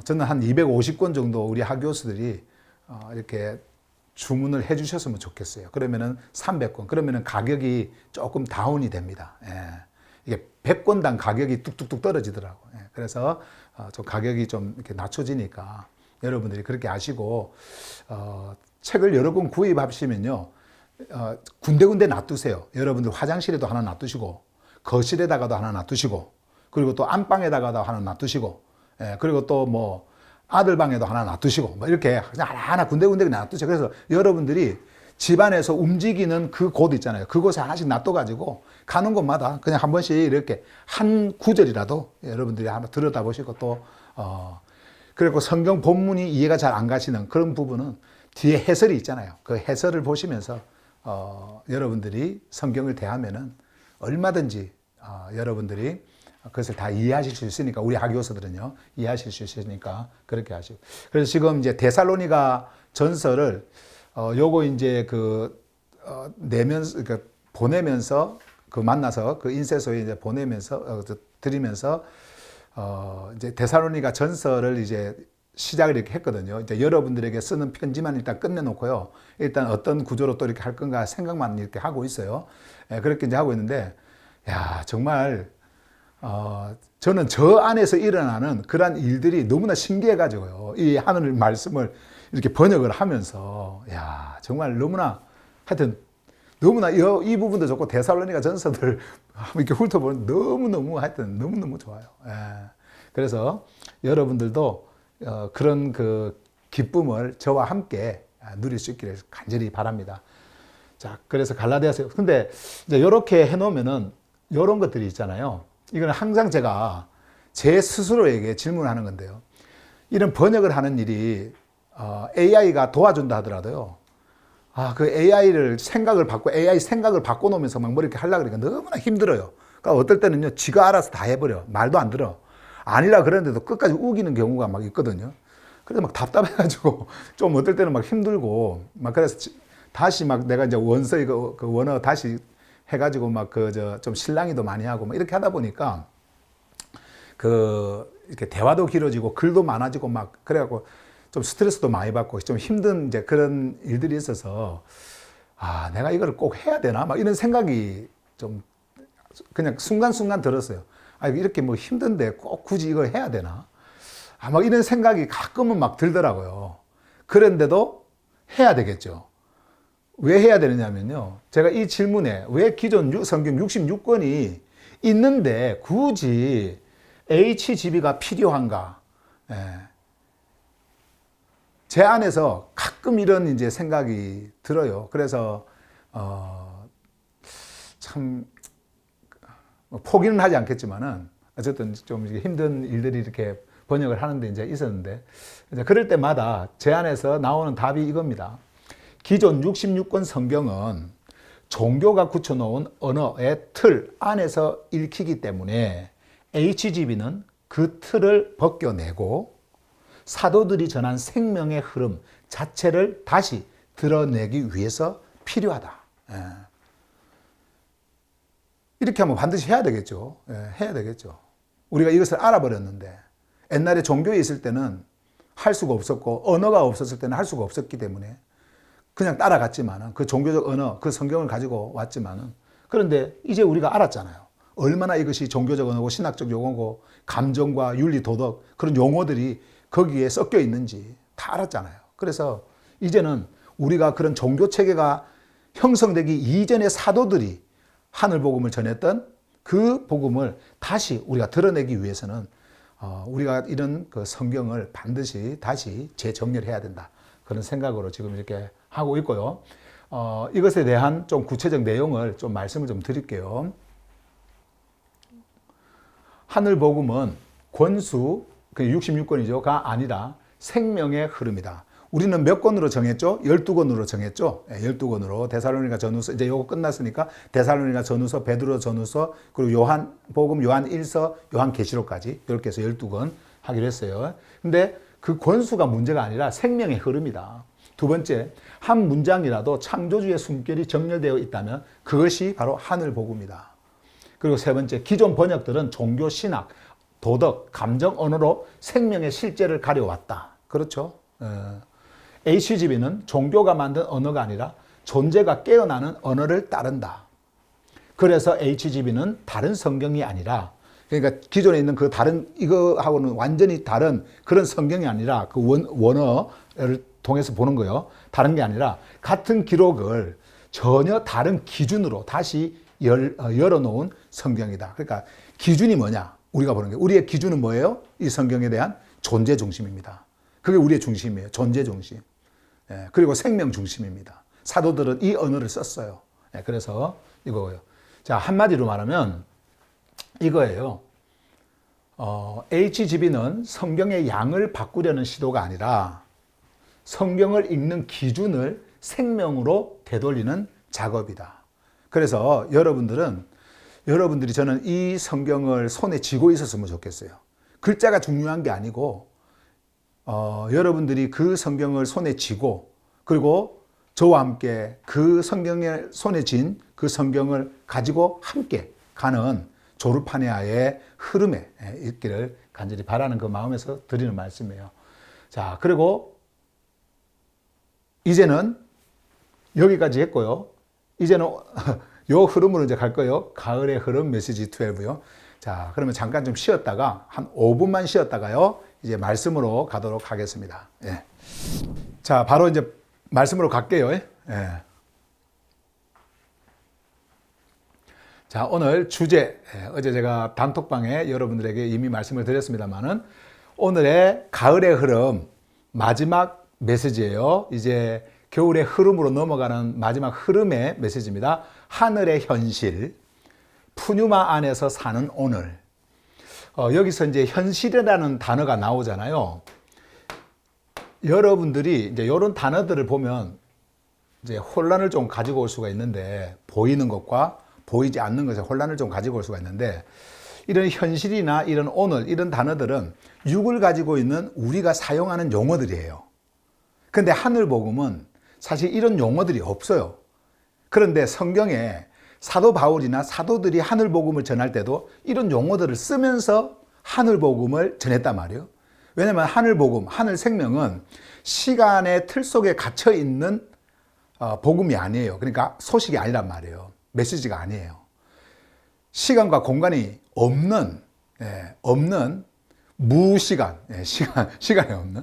저는 한 250권 정도 우리 하교수들이 이렇게 주문을 해 주셨으면 좋겠어요. 그러면은 300권 그러면은 가격이 조금 다운이 됩니다. 이게 100권당 가격이 뚝뚝뚝 떨어지더라고. 그래서 좀 가격이 좀 이렇게 낮춰지니까 여러분들이 그렇게 아시고 책을 여러 권 구입하시면요. 군데군데 놔두세요. 여러분들 화장실에도 하나 놔두시고 거실에다가도 하나 놔두시고 그리고 또 안방에다가도 하나 놔두시고 그리고 또 뭐 아들 방에도 하나 놔두시고 뭐 이렇게 그냥 하나 군데군데 놔두세요. 그래서 여러분들이 집안에서 움직이는 그 곳 있잖아요. 그곳에 하나씩 놔둬가지고 가는 곳마다 그냥 한 번씩 이렇게 한 구절이라도 여러분들이 하나 들여다보시고 또 그리고 성경 본문이 이해가 잘 안 가시는 그런 부분은 뒤에 해설이 있잖아요. 그 해설을 보시면서 여러분들이 성경을 대하면은 얼마든지 여러분들이 그것을 다 이해하실 수 있으니까 우리 하교사들은요 이해하실 수 있으니까 그렇게 하시고 그래서 지금 이제 데살로니가 전서를 요거 이제 그 내면서 그 보내면서 그 만나서 그 인쇄소에 이제 보내면서 드리면서 이제 데살로니가 전서를 이제 시작을 이렇게 했거든요. 이제 여러분들에게 쓰는 편지만 일단 끝내놓고요. 일단 어떤 구조로 또 이렇게 할 건가 생각만 이렇게 하고 있어요. 그렇게 이제 하고 있는데, 야, 정말, 저는 저 안에서 일어나는 그러한 일들이 너무나 신기해가지고요. 이 하늘 말씀을 이렇게 번역을 하면서, 야, 정말 너무나, 하여튼, 너무나 이 부분도 좋고, 데살로니가 전서들 이렇게 훑어보면 너무너무 하여튼 너무너무 좋아요. 그래서 여러분들도 그런 그 기쁨을 저와 함께 누릴 수 있기를 간절히 바랍니다. 자, 그래서 갈라디아서 근데 이제 이렇게 해놓으면은 이런 것들이 있잖아요. 이거는 항상 제가 제 스스로에게 질문하는 건데요. 이런 번역을 하는 일이 AI가 도와준다 하더라도요. 그 AI를 AI 생각을 바꿔놓으면서 막 뭐 이렇게 하려고 그러니까 너무나 힘들어요. 그러니까 어떨 때는요, 지가 알아서 다 해버려. 말도 안 들어. 아니라 그러는데도 끝까지 우기는 경우가 막 있거든요. 그래서 막 답답해가지고 좀 어떨 때는 막 힘들고 막 그래서 다시 막 내가 이제 원서 그 원어 다시 해가지고 막 좀 실랑이도 많이 하고 막 이렇게 하다 보니까 이렇게 대화도 길어지고 글도 많아지고 막 그래갖고 좀 스트레스도 많이 받고 좀 힘든 이제 그런 일들이 있어서 내가 이걸 꼭 해야 되나 막 이런 생각이 좀 그냥 순간순간 들었어요. 이렇게 뭐 힘든데 꼭 굳이 이걸 해야 되나? 막 이런 생각이 가끔은 막 들더라고요. 그런데도 해야 되겠죠. 왜 해야 되느냐면요. 제가 이 질문에 왜 기존 성경 66권이 있는데 굳이 HGB가 필요한가? 제 안에서 가끔 이런 이제 생각이 들어요. 그래서 참 포기는 하지 않겠지만은 어쨌든 좀 힘든 일들이 이렇게 번역을 하는데 이제 있었는데 이제 그럴 때마다 제 안에서 나오는 답이 이겁니다. 기존 66권 성경은 종교가 굳혀놓은 언어의 틀 안에서 읽히기 때문에 HGB는 그 틀을 벗겨내고 사도들이 전한 생명의 흐름 자체를 다시 드러내기 위해서 필요하다. 이렇게 하면 반드시 해야 되겠죠. 해야 되겠죠. 우리가 이것을 알아버렸는데 옛날에 종교에 있을 때는 할 수가 없었고 언어가 없었을 때는 할 수가 없었기 때문에 그냥 따라갔지만은 그 종교적 언어, 그 성경을 가지고 왔지만은 그런데 이제 우리가 알았잖아요. 얼마나 이것이 종교적 언어고 신학적 용어고 감정과 윤리, 도덕 그런 용어들이 거기에 섞여 있는지 다 알았잖아요. 그래서 이제는 우리가 그런 종교 체계가 형성되기 이전의 사도들이 하늘 복음을 전했던 그 복음을 다시 우리가 드러내기 위해서는 우리가 이런 그 성경을 반드시 다시 재정렬해야 된다. 그런 생각으로 지금 이렇게 하고 있고요. 이것에 대한 좀 구체적 내용을 좀 말씀을 좀 드릴게요. 하늘 복음은 권수, 그 66권이죠가 아니라 생명의 흐름이다. 우리는 몇 권으로 정했죠? 12권으로 정했죠? 12권으로. 데살로니가 전후서, 이제 요거 끝났으니까 데살로니가 전후서, 베드로 전후서, 그리고 요한 복음, 요한 1서, 요한 계시록까지 이렇게 해서 12권 하기로 했어요. 근데 그 권수가 문제가 아니라 생명의 흐름이다. 두 번째, 한 문장이라도 창조주의 숨결이 정렬되어 있다면 그것이 바로 하늘 복음이다. 그리고 세 번째, 기존 번역들은 종교, 신학, 도덕, 감정, 언어로 생명의 실제를 가려왔다. 그렇죠? HGB는 종교가 만든 언어가 아니라 존재가 깨어나는 언어를 따른다. 그래서 HGB는 다른 성경이 아니라, 그러니까 기존에 있는 그 다른 이거하고는 완전히 다른 그런 성경이 아니라 그 원어를 통해서 보는 거예요. 다른 게 아니라 같은 기록을 전혀 다른 기준으로 다시 열어놓은 성경이다. 그러니까 기준이 뭐냐? 우리가 보는 게 우리의 기준은 뭐예요? 이 성경에 대한 존재 중심입니다. 그게 우리의 중심이에요. 존재 중심. 그리고 생명 중심입니다. 사도들은 이 언어를 썼어요. 그래서 이거예요. 자, 한마디로 말하면 이거예요. HGB는 성경의 양을 바꾸려는 시도가 아니라 성경을 읽는 기준을 생명으로 되돌리는 작업이다. 그래서 여러분들이 저는 이 성경을 손에 쥐고 있었으면 좋겠어요. 글자가 중요한 게 아니고 여러분들이 그 성경을 손에 쥐고 그리고 저와 함께 그 성경을 손에 쥔 그 성경을 가지고 함께 가는 조르파네아의 흐름에 있기를 간절히 바라는 그 마음에서 드리는 말씀이에요. 자, 그리고 이제는 여기까지 했고요. 이제는 요 흐름으로 이제 갈 거예요. 가을의 흐름 메시지 12요. 자, 그러면 잠깐 좀 쉬었다가 한 5분만 쉬었다가요. 이제 말씀으로 가도록 하겠습니다. 예. 자, 바로 이제 말씀으로 갈게요. 예. 자, 오늘 주제, 어제 제가 단톡방에 여러분들에게 이미 말씀을 드렸습니다만은 오늘의 가을의 흐름 마지막 메시지예요. 이제 겨울의 흐름으로 넘어가는 마지막 흐름의 메시지입니다. 하늘의 현실, 푸뉴마 안에서 사는 오늘. 여기서 이제 현실이라는 단어가 나오잖아요. 여러분들이 이제 이런 단어들을 보면 이제 혼란을 좀 가지고 올 수가 있는데, 보이는 것과 보이지 않는 것에 혼란을 좀 가지고 올 수가 있는데, 이런 현실이나 이런 오늘 이런 단어들은 육을 가지고 있는 우리가 사용하는 용어들이에요. 근데 하늘복음은 사실 이런 용어들이 없어요. 그런데 성경에 사도 바울이나 사도들이 하늘복음을 전할 때도 이런 용어들을 쓰면서 하늘복음을 전했단 말이에요. 왜냐하면 하늘복음, 하늘생명은 시간의 틀 속에 갇혀 있는 복음이 아니에요. 그러니까 소식이 아니란 말이에요. 메시지가 아니에요. 시간과 공간이 없는 무시간, 시간이 없는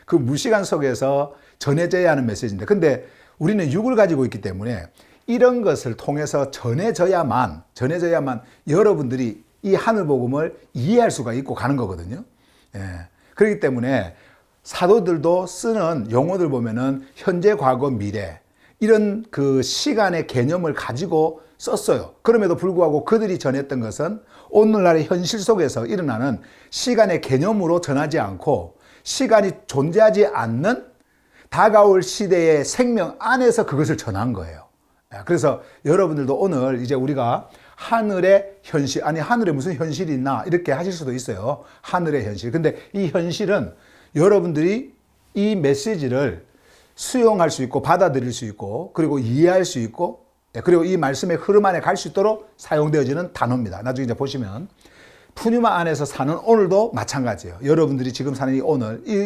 그 무시간 속에서 전해져야 하는 메시지인데, 근데 우리는 육을 가지고 있기 때문에 이런 것을 통해서 전해져야만 여러분들이 이 하늘복음을 이해할 수가 있고 가는 거거든요. 그렇기 때문에 사도들도 쓰는 용어들 보면은 현재, 과거, 미래 이런 그 시간의 개념을 가지고 썼어요. 그럼에도 불구하고 그들이 전했던 것은 오늘날의 현실 속에서 일어나는 시간의 개념으로 전하지 않고 시간이 존재하지 않는 다가올 시대의 생명 안에서 그것을 전한 거예요. 그래서 여러분들도 오늘 이제 우리가 하늘의 현실, 아니 하늘에 무슨 현실이 있나 이렇게 하실 수도 있어요. 하늘의 현실. 근데 이 현실은 여러분들이 이 메시지를 수용할 수 있고 받아들일 수 있고 그리고 이해할 수 있고 그리고 이 말씀의 흐름 안에 갈 수 있도록 사용되어지는 단어입니다. 나중에 이제 보시면 푸뉴마 안에서 사는 오늘도 마찬가지예요. 여러분들이 지금 사는 이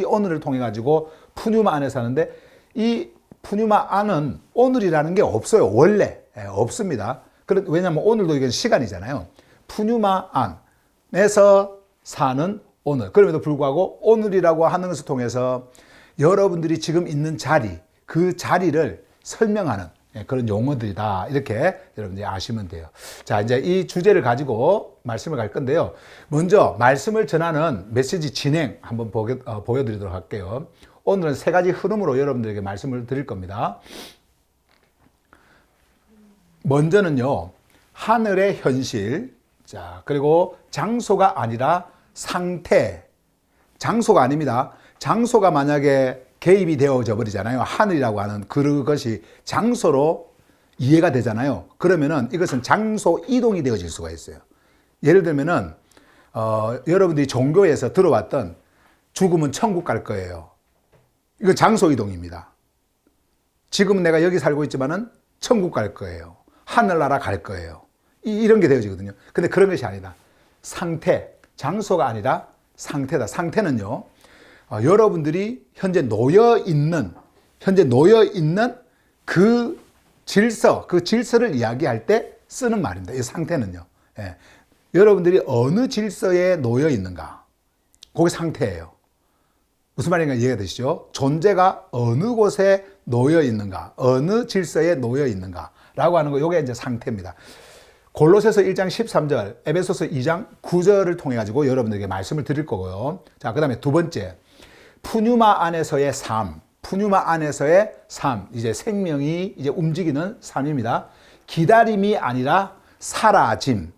오늘을 통해 가지고 푸뉴마 안에 사는데 이 푸뉴마 안은 오늘이라는 게 없어요. 원래 없습니다. 왜냐하면 오늘도 이건 시간이잖아요. 푸뉴마 안에서 사는 오늘. 그럼에도 불구하고 오늘이라고 하는 것을 통해서 여러분들이 지금 있는 자리, 그 자리를 설명하는 그런 용어들이다. 이렇게 여러분들이 아시면 돼요. 자, 이제 이 주제를 가지고 말씀을 갈 건데요. 먼저 말씀을 전하는 메시지 진행 한번 보여드리도록 할게요. 오늘은 세 가지 흐름으로 여러분들에게 말씀을 드릴 겁니다. 먼저는요, 하늘의 현실. 자, 그리고 장소가 아니라 상태. 장소가 아닙니다. 장소가 만약에 개입이 되어져 버리잖아요. 하늘이라고 하는 그것이 장소로 이해가 되잖아요. 그러면은 이것은 장소 이동이 되어질 수가 있어요. 예를 들면은, 여러분들이 종교에서 들어왔던 죽으면 천국 갈 거예요. 이거 장소 이동입니다. 지금은 내가 여기 살고 있지만은 천국 갈 거예요. 하늘나라 갈 거예요. 이런 게 되어지거든요. 근데 그런 것이 아니다. 상태, 장소가 아니라 상태다. 상태는요, 여러분들이 현재 놓여 있는 그 질서를 이야기할 때 쓰는 말입니다. 이 상태는요. 여러분들이 어느 질서에 놓여 있는가? 그게 상태예요. 무슨 말인가 이해가 되시죠? 존재가 어느 곳에 놓여 있는가? 어느 질서에 놓여 있는가? 라고 하는 거, 이게 이제 상태입니다. 골로새서 1장 13절, 에베소서 2장 9절을 통해 가지고 여러분들에게 말씀을 드릴 거고요. 자, 그 다음에 두 번째, 푸뉴마 안에서의 삶. 푸뉴마 안에서의 삶. 이제 생명이 이제 움직이는 삶입니다. 기다림이 아니라 사라짐.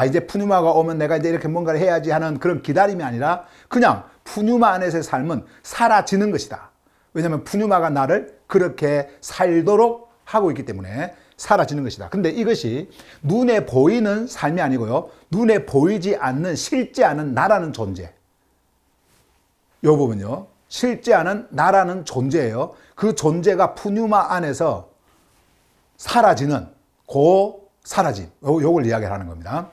이제 푸뉴마가 오면 내가 이제 이렇게 뭔가를 해야지 하는 그런 기다림이 아니라 그냥 푸뉴마 안에서의 삶은 사라지는 것이다. 왜냐하면 푸뉴마가 나를 그렇게 살도록 하고 있기 때문에 사라지는 것이다. 근데 이것이 눈에 보이는 삶이 아니고요. 눈에 보이지 않는 실제 않은 나라는 존재. 이 부분요. 실제 않은 나라는 존재예요. 그 존재가 푸뉴마 안에서 사라지는 사라짐. 요걸 이야기하는 겁니다.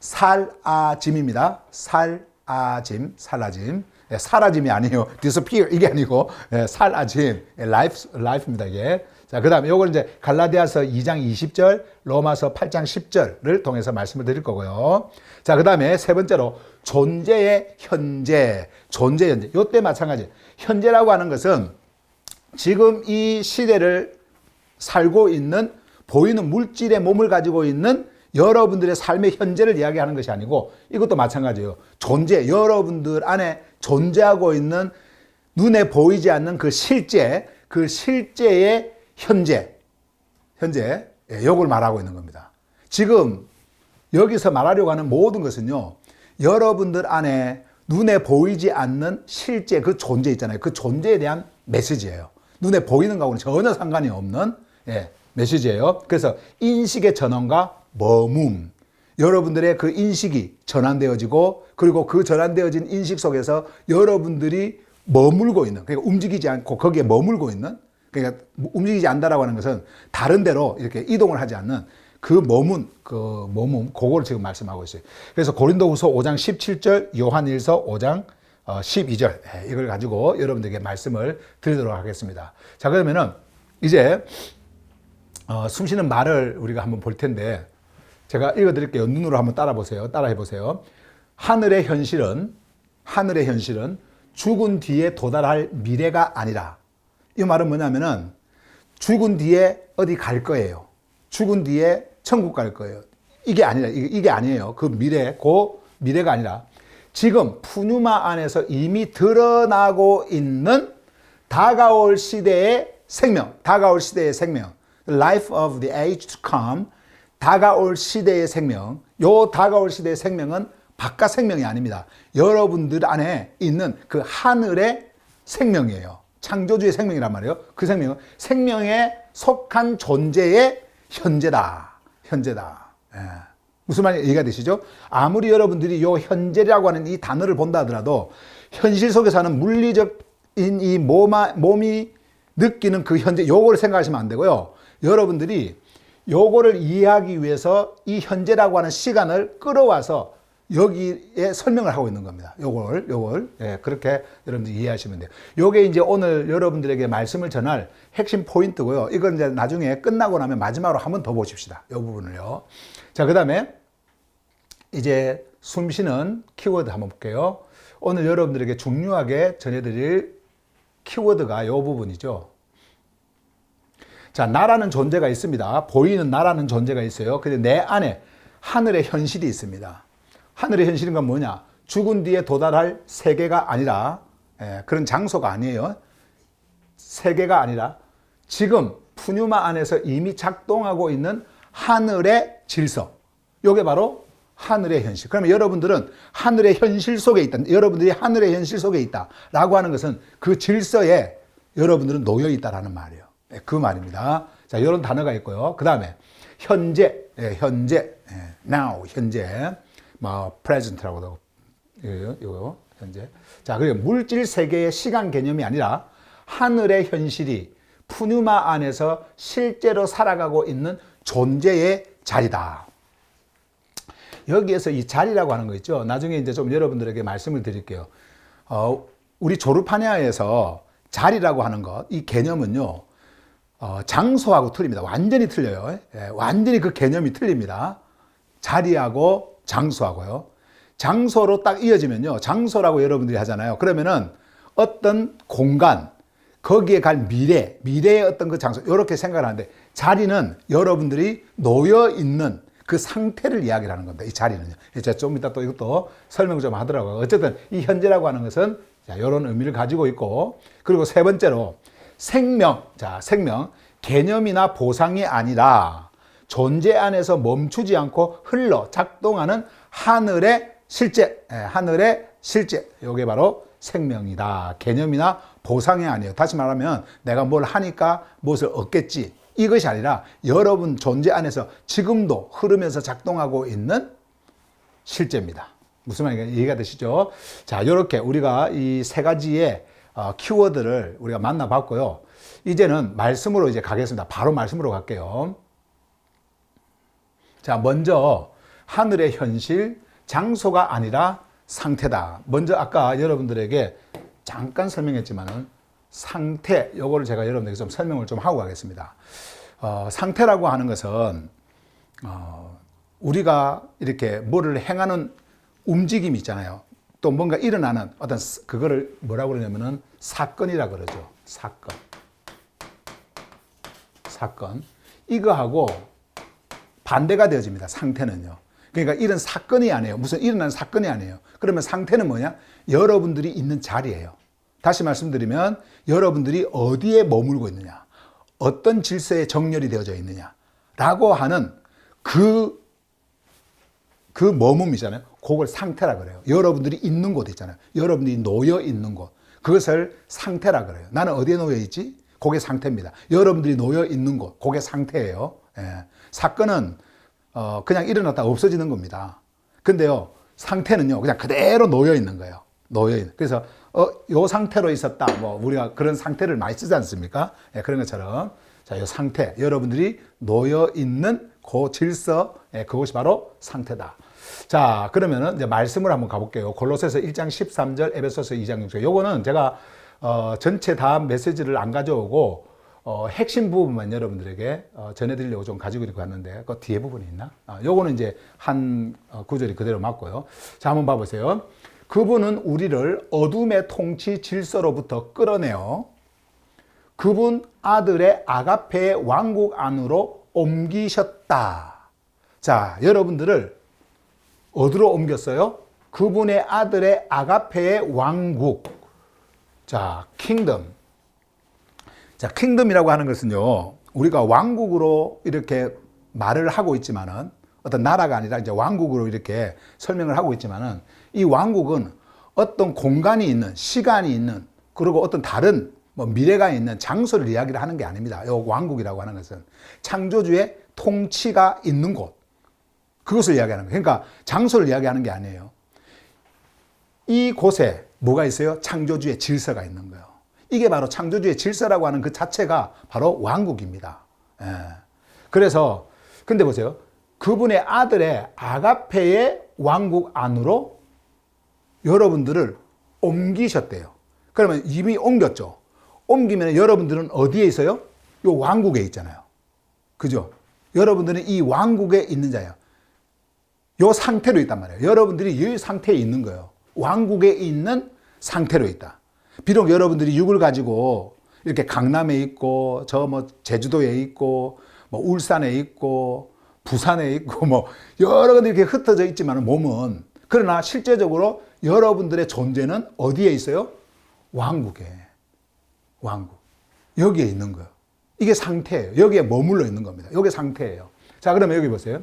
살아짐입니다. 살아짐. 사라짐이 아니에요. disappear 이게 아니고 살아짐. life입니다 이게. 자, 그 다음에 요걸 이제 갈라디아서 2장 20절, 로마서 8장 10절을 통해서 말씀을 드릴 거고요. 자, 그 다음에 세 번째로 존재의 현재. 요때 마찬가지. 현재라고 하는 것은 지금 이 시대를 살고 있는 보이는 물질의 몸을 가지고 있는 여러분들의 삶의 현재를 이야기하는 것이 아니고 이것도 마찬가지예요. 존재, 여러분들 안에 존재하고 있는 눈에 보이지 않는 그 실제의 현재, 요걸 말하고 있는 겁니다. 지금 여기서 말하려고 하는 모든 것은요, 여러분들 안에 눈에 보이지 않는 실제 그 존재 있잖아요. 그 존재에 대한 메시지예요. 눈에 보이는 거하고는 전혀 상관이 없는 메시지예요. 그래서 인식의 전환과 머문. 여러분들의 그 인식이 전환되어지고 그리고 그 전환되어진 인식 속에서 여러분들이 머물고 있는, 그러니까 움직이지 않고 거기에 머물고 있는, 그러니까 움직이지 않는다라고 하는 것은 다른 데로 이렇게 이동을 하지 않는 그 머문, 그거를 지금 말씀하고 있어요. 그래서 고린도후서 5장 17절, 요한일서 5장 12절, 이걸 가지고 여러분들에게 말씀을 드리도록 하겠습니다. 자, 그러면은 이제 숨쉬는 말을 우리가 한번 볼 텐데, 제가 읽어드릴게요. 눈으로 한번 따라해 보세요. 하늘의 현실은 죽은 뒤에 도달할 미래가 아니라, 이 말은 뭐냐면은 죽은 뒤에 어디 갈 거예요. 죽은 뒤에 천국 갈 거예요. 이게 아니에요. 그 미래가 아니라 지금 푸뉴마 안에서 이미 드러나고 있는 다가올 시대의 생명, Life of the age to come, 다가올 시대의 생명. 요 다가올 시대의 생명은 바깥 생명이 아닙니다. 여러분들 안에 있는 그 하늘의 생명이에요. 창조주의 생명이란 말이에요. 그 생명에 속한 존재의 현재다. 무슨 말인지 이해가 되시죠? 아무리 여러분들이 요 현재라고 하는 이 단어를 본다 하더라도 현실 속에서 하는 물리적인 이 몸이 느끼는 그 현재, 요거를 생각하시면 안 되고요. 여러분들이 요거를 이해하기 위해서 이 현재라고 하는 시간을 끌어와서 여기에 설명을 하고 있는 겁니다. 요걸 그렇게 여러분들 이해하시면 돼요. 요게 이제 오늘 여러분들에게 말씀을 전할 핵심 포인트고요. 이건 이제 나중에 끝나고 나면 마지막으로 한 번 더 보십시다. 요 부분을요. 자, 그다음에 이제 숨쉬는 키워드 한번 볼게요. 오늘 여러분들에게 중요하게 전해드릴 키워드가 요 부분이죠. 자, 나라는 존재가 있습니다. 보이는 나라는 존재가 있어요. 근데 내 안에 하늘의 현실이 있습니다. 하늘의 현실인 건 뭐냐? 죽은 뒤에 도달할 세계가 아니라, 그런 장소가 아니에요. 세계가 아니라 지금 푸뉴마 안에서 이미 작동하고 있는 하늘의 질서. 이게 바로 하늘의 현실. 그러면 여러분들은 하늘의 현실 속에 있다. 여러분들이 하늘의 현실 속에 있다라고 하는 것은 그 질서에 여러분들은 놓여 있다라는 말이에요. 그 말입니다. 자, 이런 단어가 있고요. 그 다음에 현재, now, 현재, present라고도 이거 현재. 자, 그리고 물질 세계의 시간 개념이 아니라 하늘의 현실이 푸뉴마 안에서 실제로 살아가고 있는 존재의 자리다. 여기에서 이 자리라고 하는 거 있죠. 나중에 이제 좀 여러분들에게 말씀을 드릴게요. 우리 조르파니아에서 자리라고 하는 것, 이 개념은요, 장소하고 틀립니다. 완전히 틀려요. 완전히 그 개념이 틀립니다. 자리하고 장소하고요. 장소로 딱 이어지면요, 장소라고 여러분들이 하잖아요. 그러면은 어떤 공간, 거기에 갈 미래의 어떤 그 장소, 이렇게 생각을 하는데, 자리는 여러분들이 놓여 있는 그 상태를 이야기를 하는 겁니다. 이 자리는요. 제가 좀 이따 또 이것도 설명 좀 하더라고요. 어쨌든 이 현재라고 하는 것은 이런 의미를 가지고 있고, 그리고 세 번째로 생명. 자, 생명. 개념이나 보상이 아니라 존재 안에서 멈추지 않고 흘러 작동하는 하늘의 실제. 이게 바로 생명이다. 개념이나 보상이 아니에요. 다시 말하면 내가 뭘 하니까 무엇을 얻겠지. 이것이 아니라 여러분 존재 안에서 지금도 흐르면서 작동하고 있는 실제입니다. 무슨 말인가 이해가 되시죠? 자, 이렇게 우리가 이 세 가지의 키워드를 우리가 만나봤고요. 이제는 말씀으로 이제 가겠습니다. 바로 말씀으로 갈게요. 자, 먼저 하늘의 현실, 장소가 아니라 상태다. 먼저 아까 여러분들에게 잠깐 설명했지만은 상태, 요거를 제가 여러분들에게 좀 설명을 좀 하고 가겠습니다. 상태라고 하는 것은 우리가 이렇게 뭐를 행하는 움직임이 있잖아요. 또 뭔가 일어나는 어떤 그거를 뭐라고 그러냐면은 사건이라 그러죠. 사건. 이거하고 반대가 되어집니다. 상태는요. 그러니까 이런 사건이 아니에요. 무슨 일어나는 사건이 아니에요. 그러면 상태는 뭐냐? 여러분들이 있는 자리예요. 다시 말씀드리면 여러분들이 어디에 머물고 있느냐, 어떤 질서에 정렬이 되어져 있느냐라고 하는 그 머뭅이잖아요. 그걸 상태라 그래요. 여러분들이 있는 곳 있잖아요. 여러분들이 놓여 있는 곳. 그것을 상태라 그래요. 나는 어디에 놓여 있지? 그게 상태입니다. 여러분들이 놓여 있는 곳, 그게 상태예요. 사건은 그냥 일어났다 없어지는 겁니다. 근데요, 상태는요, 그냥 그대로 놓여 있는 거예요. 놓여 있는. 그래서 요 상태로 있었다. 뭐 우리가 그런 상태를 많이 쓰지 않습니까? 그런 것처럼 자, 요 상태, 여러분들이 놓여 있는 그 질서, 그것이 바로 상태다. 자, 그러면은 이제 말씀을 한번 가볼게요. 골로새서 1장 13절, 에베소서 2장 6절. 요거는 제가 전체 다 메시지를 안 가져오고 핵심 부분만 여러분들에게 전해드리려고 좀 가지고 이렇게 왔는데 그 뒤에 부분이 있나? 요거는 이제 한 구절이 그대로 맞고요. 자, 한번 봐보세요. 그분은 우리를 어둠의 통치 질서로부터 끌어내어 그분 아들의 아가페의 왕국 안으로 옮기셨다. 자, 여러분들을 어디로 옮겼어요? 그분의 아들의 아가페의 왕국. 자, 킹덤. 자, 킹덤이라고 하는 것은요, 우리가 왕국으로 이렇게 말을 하고 있지만은, 어떤 나라가 아니라 이제 왕국으로 이렇게 설명을 하고 있지만은, 이 왕국은 어떤 공간이 있는, 시간이 있는, 그리고 어떤 다른 미래가 있는 장소를 이야기를 하는 게 아닙니다. 이 왕국이라고 하는 것은 창조주의 통치가 있는 곳. 그것을 이야기하는 거예요. 그러니까 장소를 이야기하는 게 아니에요. 이 곳에 뭐가 있어요? 창조주의 질서가 있는 거예요. 이게 바로 창조주의 질서라고 하는 그 자체가 바로 왕국입니다. 그래서 근데 보세요. 그분의 아들의 아가페의 왕국 안으로 여러분들을 옮기셨대요. 그러면 이미 옮겼죠. 옮기면 여러분들은 어디에 있어요? 이 왕국에 있잖아요. 그죠? 여러분들은 이 왕국에 있는 자예요. 이 상태로 있단 말이에요. 여러분들이 이 상태에 있는 거예요. 왕국에 있는 상태로 있다. 비록 여러분들이 육을 가지고 이렇게 강남에 있고, 제주도에 있고, 울산에 있고, 부산에 있고, 여러 군데 이렇게 흩어져 있지만 몸은, 그러나 실제적으로 여러분들의 존재는 어디에 있어요? 왕국에. 왕국. 여기에 있는 거예요. 이게 상태예요. 여기에 머물러 있는 겁니다. 이게 상태예요. 자, 그러면 여기 보세요.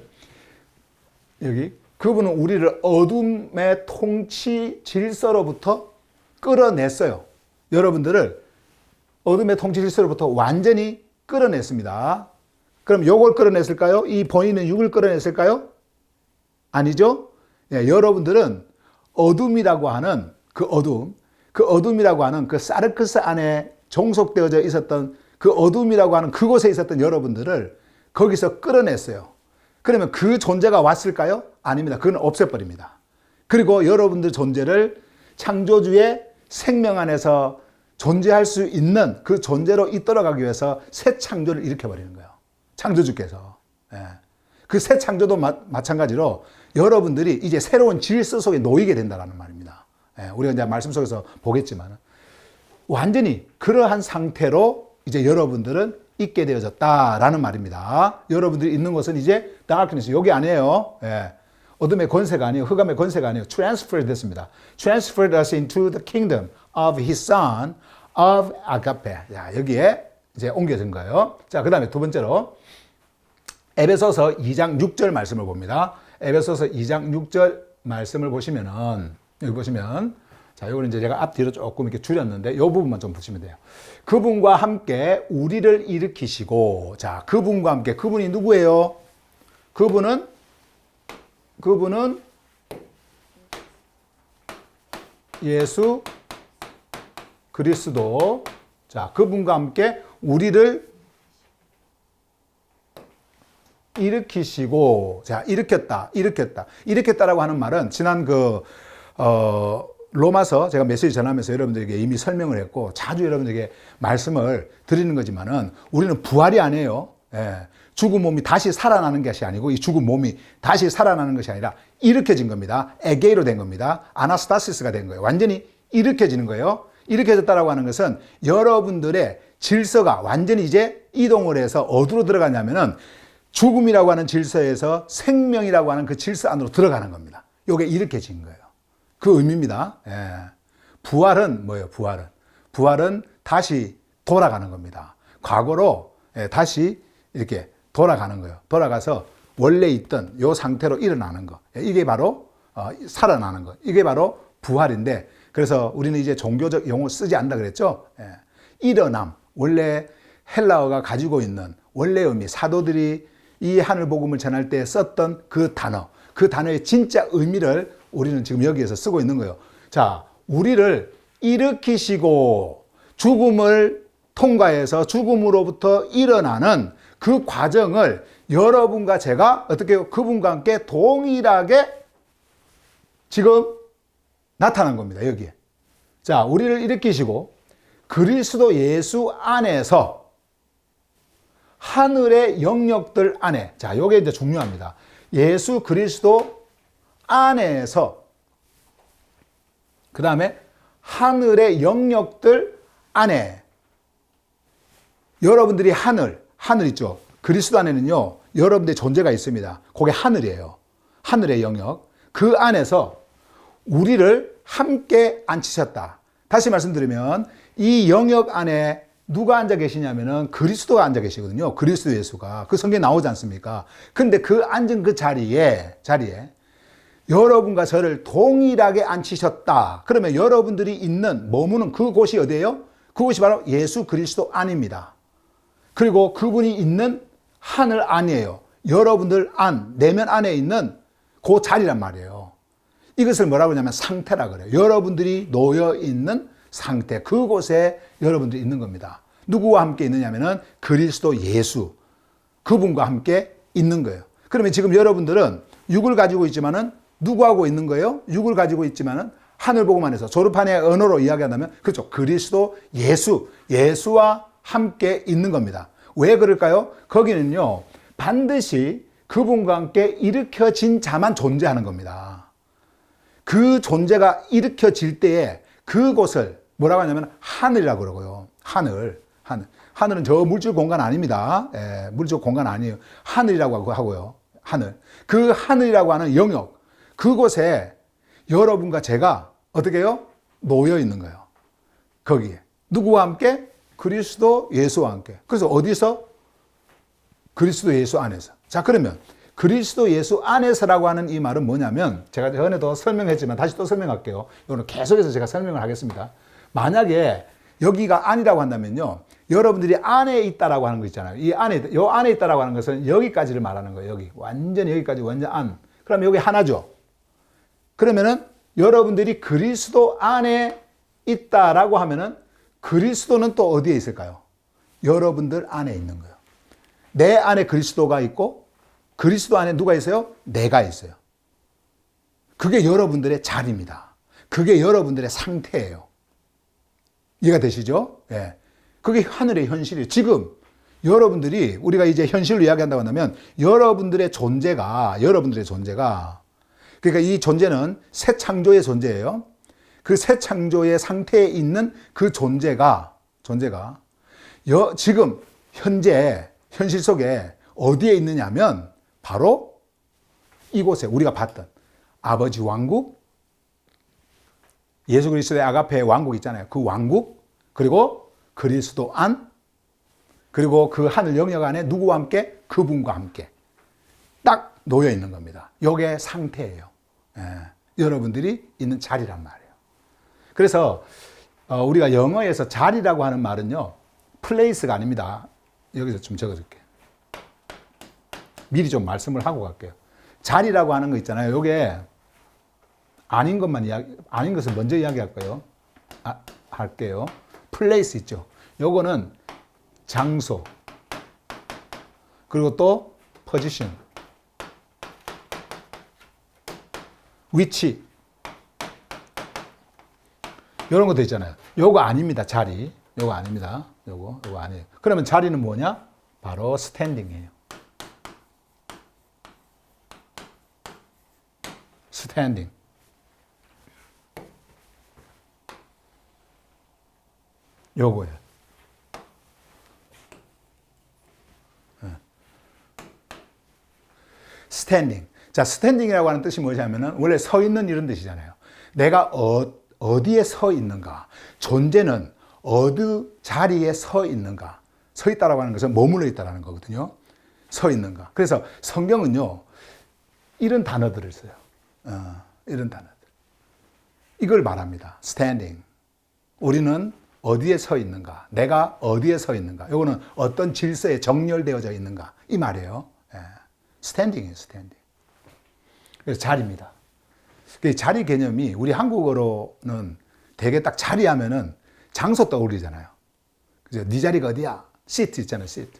여기 그분은 우리를 어둠의 통치 질서로부터 끌어냈어요. 여러분들을 어둠의 통치 질서로부터 완전히 끌어냈습니다. 그럼 요걸 끌어냈을까요? 이 보이는 육을 끌어냈을까요? 아니죠? 여러분들은 어둠이라고 하는 그 어둠이라고 하는 그 사르크스 안에 종속되어져 있었던 그 어둠이라고 하는 그곳에 있었던 여러분들을 거기서 끌어냈어요. 그러면 그 존재가 왔을까요? 아닙니다. 그건 없애버립니다. 그리고 여러분들 존재를 창조주의 생명 안에서 존재할 수 있는 그 존재로 이끌어가기 위해서 새 창조를 일으켜버리는 거예요. 창조주께서. 그 새 창조도 마찬가지로 여러분들이 이제 새로운 질서 속에 놓이게 된다는 말입니다. 우리가 이제 말씀 속에서 보겠지만 완전히 그러한 상태로 이제 여러분들은 있게 되어졌다라는 말입니다. 여러분들이 있는 곳은 이제 darkness, 여기 아니에요. 어둠의 권세가 아니에요. 흑암의 권세가 아니에요. transferred 됐습니다. transferred us into the kingdom of his son of agape. 자, 여기에 이제 옮겨진 거예요. 자, 그 다음에 두 번째로 에베소서 2장 6절 말씀을 봅니다. 에베소서 2장 6절 말씀을 보시면은 여기 보시면 자, 요거는 이제 제가 앞뒤로 조금 이렇게 줄였는데 요 부분만 좀 보시면 돼요. 그분과 함께 우리를 일으키시고, 자, 그분과 함께, 그분이 누구예요? 그분은 예수 그리스도. 자, 그분과 함께 우리를 일으키시고, 자, 일으켰다라고 하는 말은 지난 로마서 제가 메시지 전하면서 여러분들에게 이미 설명을 했고 자주 여러분들에게 말씀을 드리는 거지만은 우리는 부활이 아니에요. 죽은 몸이 다시 살아나는 것이 아니고 이 죽은 몸이 다시 살아나는 것이 아니라 일으켜진 겁니다. 에게이로 된 겁니다. 아나스타시스가 된 거예요. 완전히 일으켜지는 거예요. 일으켜졌다라고 하는 것은 여러분들의 질서가 완전히 이제 이동을 해서 어디로 들어가냐면은 죽음이라고 하는 질서에서 생명이라고 하는 그 질서 안으로 들어가는 겁니다. 이게 일으켜진 거예요. 그 의미입니다. 부활은 뭐예요? 부활은 다시 돌아가는 겁니다. 과거로 다시 이렇게 돌아가는 거예요. 돌아가서 원래 있던 이 상태로 일어나는 거. 이게 바로 살아나는 거. 이게 바로 부활인데 그래서 우리는 이제 종교적 용어 쓰지 않는다 그랬죠. 일어남, 원래 헬라어가 가지고 있는 원래 의미, 사도들이 이 하늘 복음을 전할 때 썼던 그 단어의 진짜 의미를 우리는 지금 여기에서 쓰고 있는 거예요. 자, 우리를 일으키시고 죽음을 통과해서 죽음으로부터 일어나는 그 과정을 여러분과 제가 어떻게 해요? 그분과 함께 동일하게 지금 나타난 겁니다. 여기에. 자, 우리를 일으키시고 그리스도 예수 안에서 하늘의 영역들 안에, 자, 요게 이제 중요합니다. 예수 그리스도 안에서, 그 다음에 하늘의 영역들 안에, 여러분들이 하늘 있죠. 그리스도 안에는요, 여러분들의 존재가 있습니다. 그게 하늘이에요. 하늘의 영역. 그 안에서 우리를 함께 앉히셨다. 다시 말씀드리면, 이 영역 안에 누가 앉아 계시냐면은 그리스도가 앉아 계시거든요. 그리스도 예수가. 그 성경에 나오지 않습니까? 근데 그 앉은 그 자리에 여러분과 저를 동일하게 앉히셨다. 그러면 여러분들이 있는, 머무는 그곳이 어디예요? 그곳이 바로 예수 그리스도 안입니다. 그리고 그분이 있는 하늘 안이에요. 여러분들 안, 내면 안에 있는 그 자리란 말이에요. 이것을 뭐라고 하냐면 상태라 그래요. 여러분들이 놓여 있는 상태, 그곳에 여러분들이 있는 겁니다. 누구와 함께 있느냐면은 그리스도 예수, 그분과 함께 있는 거예요. 그러면 지금 여러분들은 육을 가지고 있지만은 누구하고 있는 거예요? 육을 가지고 있지만은 하늘 복음 안에서 조르판의 언어로 이야기한다면 그렇죠. 그리스도 예수, 예수와 함께 있는 겁니다. 왜 그럴까요? 거기는요, 반드시 그분과 함께 일으켜진 자만 존재하는 겁니다. 그 존재가 일으켜질 때에 그곳을 뭐라고 하냐면 하늘이라고 그러고요. 하늘은 저 물질 공간 아닙니다. 물질 공간 아니에요. 하늘이라고 하고요. 하늘. 그 하늘이라고 하는 영역, 그곳에 여러분과 제가 어떻게 해요? 놓여 있는 거예요. 거기에. 누구와 함께? 그리스도 예수와 함께. 그래서 어디서? 그리스도 예수 안에서. 자, 그러면 그리스도 예수 안에서라고 하는 이 말은 뭐냐면, 제가 전에도 설명했지만 다시 또 설명할게요. 이거는 계속해서 제가 설명을 하겠습니다. 만약에 여기가 안이라고 한다면요, 여러분들이 안에 있다라고 하는 거 있잖아요. 요 안에 있다라고 하는 것은 여기까지를 말하는 거예요. 여기. 완전히 여기까지, 완전 안. 그럼 여기 하나죠. 그러면은 여러분들이 그리스도 안에 있다라고 하면은 그리스도는 또 어디에 있을까요? 여러분들 안에 있는 거예요. 내 안에 그리스도가 있고 그리스도 안에 누가 있어요? 내가 있어요. 그게 여러분들의 자리입니다. 그게 여러분들의 상태예요. 이해가 되시죠? 예. 그게 하늘의 현실이에요. 지금 여러분들이, 우리가 이제 현실로 이야기한다고 한다면 여러분들의 존재가 그러니까 이 존재는 새 창조의 존재예요. 그 새 창조의 상태에 있는 그 존재가 지금 현재 현실 속에 어디에 있느냐면 바로 이곳에 우리가 봤던 아버지 왕국, 예수 그리스도의 아가페의 왕국 있잖아요. 그 왕국, 그리고 그리스도 안, 그리고 그 하늘 영역 안에 누구와 함께? 그분과 함께 딱 놓여 있는 겁니다. 이게 상태예요. 여러분들이 있는 자리란 말이에요. 그래서 우리가 영어에서 자리라고 하는 말은요, 플레이스가 아닙니다. 여기서 좀 적어줄게요. 미리 좀 말씀을 하고 갈게요. 자리라고 하는 거 있잖아요. 이게 아닌 것을 먼저 이야기할 거예요. 할게요. 플레이스 있죠. 요거는 장소, 그리고 또 포지션, 위치, 이런 것도 있잖아요. 요거 아닙니다. 자리. 요거 아닙니다. 요거 아니에요. 그러면 자리는 뭐냐? 바로 스탠딩이에요. 스탠딩. 요거예요. 스탠딩. 자, 스탠딩이라고 하는 뜻이 뭐냐면은 원래 서 있는 이런 뜻이잖아요. 내가 어디에 서 있는가? 존재는 어느 자리에 서 있는가? 서 있다라고 하는 것은 머물러 있다라는 거거든요. 서 있는가? 그래서 성경은요, 이런 단어들을 써요. 이런 단어들. 이걸 말합니다. 스탠딩. 우리는 어디에 서 있는가? 내가 어디에 서 있는가? 요거는 어떤 질서에 정렬되어져 있는가? 이 말이에요. 예. 스탠딩이에요, 스탠딩. 그래서 자리입니다. 그 자리 개념이 우리 한국어로는 되게 딱 자리하면은 장소 떠올리잖아요. 그죠? 네 자리가 어디야? 시트 있잖아요, 시트.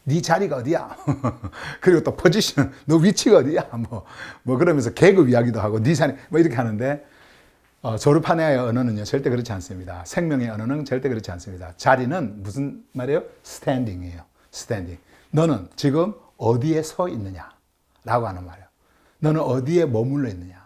네 자리가 어디야? 그리고 또 포지션, 너 위치가 어디야? 뭐 그러면서 계급 이야기도 하고 네 자리 뭐 이렇게 하는데 졸업한 애의 언어는요 절대 그렇지 않습니다. 생명의 언어는 절대 그렇지 않습니다. 자리는 무슨 말이에요? 스탠딩이에요. 스탠딩. 너는 지금 어디에 서 있느냐라고 하는 말이에요. 너는 어디에 머물러 있느냐?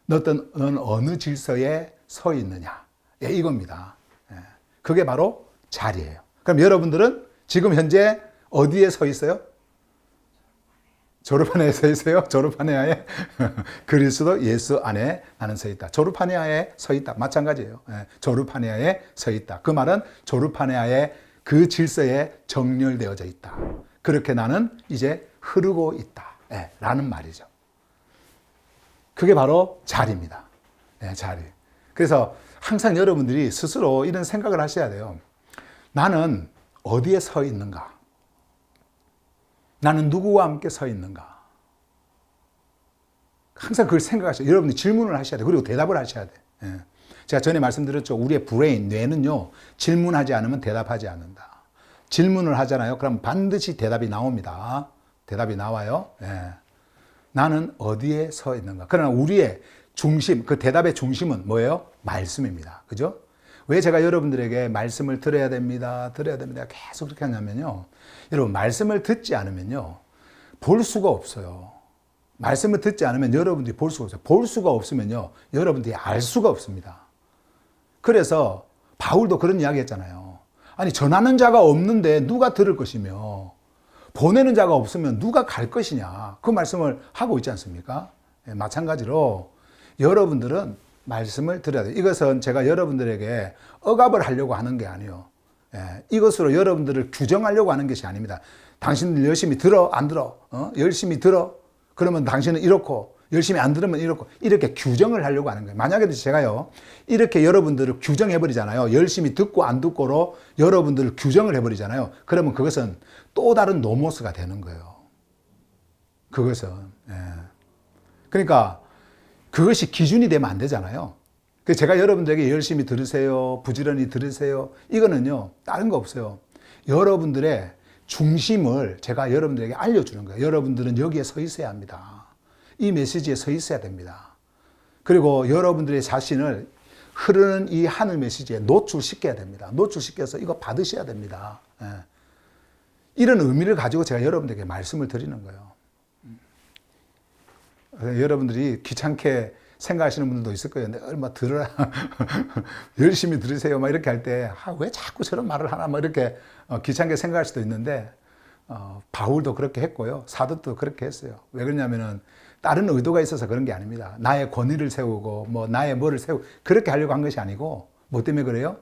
너는 어느 질서에 서 있느냐? 예, 이겁니다. 예. 그게 바로 자리예요. 그럼 여러분들은 지금 현재 어디에 서 있어요? 졸업한 애에 서 있어요? 졸업한 애에 그리스도 예수 안에 나는 서 있다. 졸업한 애에 서 있다. 마찬가지예요. 졸업한 애에 서 있다. 그 말은 졸업한 애에 그 질서에 정렬되어져 있다. 그렇게 나는 이제 흐르고 있다. 라는 말이죠. 그게 바로 자리입니다. 자리. 그래서 항상 여러분들이 스스로 이런 생각을 하셔야 돼요. 나는 어디에 서 있는가? 나는 누구와 함께 서 있는가? 항상 그걸 생각하셔야 돼요. 여러분이 질문을 하셔야 돼요. 그리고 대답을 하셔야 돼요. 제가 전에 말씀드렸죠. 우리의 브레인, 뇌는요, 질문하지 않으면 대답하지 않는다. 질문을 하잖아요. 그럼 반드시 대답이 나옵니다. 대답이 나와요. 나는 어디에 서 있는가? 그러나 우리의 중심, 그 대답의 중심은 뭐예요? 말씀입니다. 그죠? 왜 제가 여러분들에게 말씀을 들어야 됩니다. 계속 그렇게 하냐면요. 여러분, 말씀을 듣지 않으면요. 볼 수가 없어요. 말씀을 듣지 않으면 여러분들이 볼 수가 없어요. 볼 수가 없으면요. 여러분들이 알 수가 없습니다. 그래서 바울도 그런 이야기 했잖아요. 아니, 전하는 자가 없는데 누가 들을 것이며, 보내는 자가 없으면 누가 갈 것이냐. 그 말씀을 하고 있지 않습니까? 마찬가지로 여러분들은 말씀을 들어야 돼요. 이것은 제가 여러분들에게 억압을 하려고 하는 게 아니에요. 이것으로 여러분들을 규정하려고 하는 것이 아닙니다. 당신들 열심히 들어, 안 들어? 열심히 들어? 그러면 당신은 이렇고, 열심히 안 들으면 이렇고, 이렇게 규정을 하려고 하는 거예요. 만약에 제가요, 이렇게 여러분들을 규정해버리잖아요. 열심히 듣고 안 듣고로 여러분들을 규정을 해버리잖아요. 그러면 그것은 또 다른 노모스가 되는 거예요. 그것은. 그러니까, 그것이 기준이 되면 안 되잖아요. 그래서 제가 여러분들에게 열심히 들으세요. 부지런히 들으세요. 이거는요, 다른 거 없어요. 여러분들의 중심을 제가 여러분들에게 알려주는 거예요. 여러분들은 여기에 서 있어야 합니다. 이 메시지에 서 있어야 됩니다. 그리고 여러분들의 자신을 흐르는 이 하늘 메시지에 노출시켜야 됩니다. 노출시켜서 이거 받으셔야 됩니다. 이런 의미를 가지고 제가 여러분들에게 말씀을 드리는 거예요. 여러분들이 귀찮게 생각하시는 분들도 있을 거예요. 내가 막 들어라. 열심히 들으세요. 막 이렇게 할 때, 왜 자꾸 저런 말을 하나, 막 이렇게 귀찮게 생각할 수도 있는데, 바울도 그렇게 했고요. 사도도 그렇게 했어요. 왜 그러냐면은, 다른 의도가 있어서 그런 게 아닙니다. 나의 권위를 세우고, 뭐, 나의 뭐를 세우고, 그렇게 하려고 한 것이 아니고, 뭐 때문에 그래요?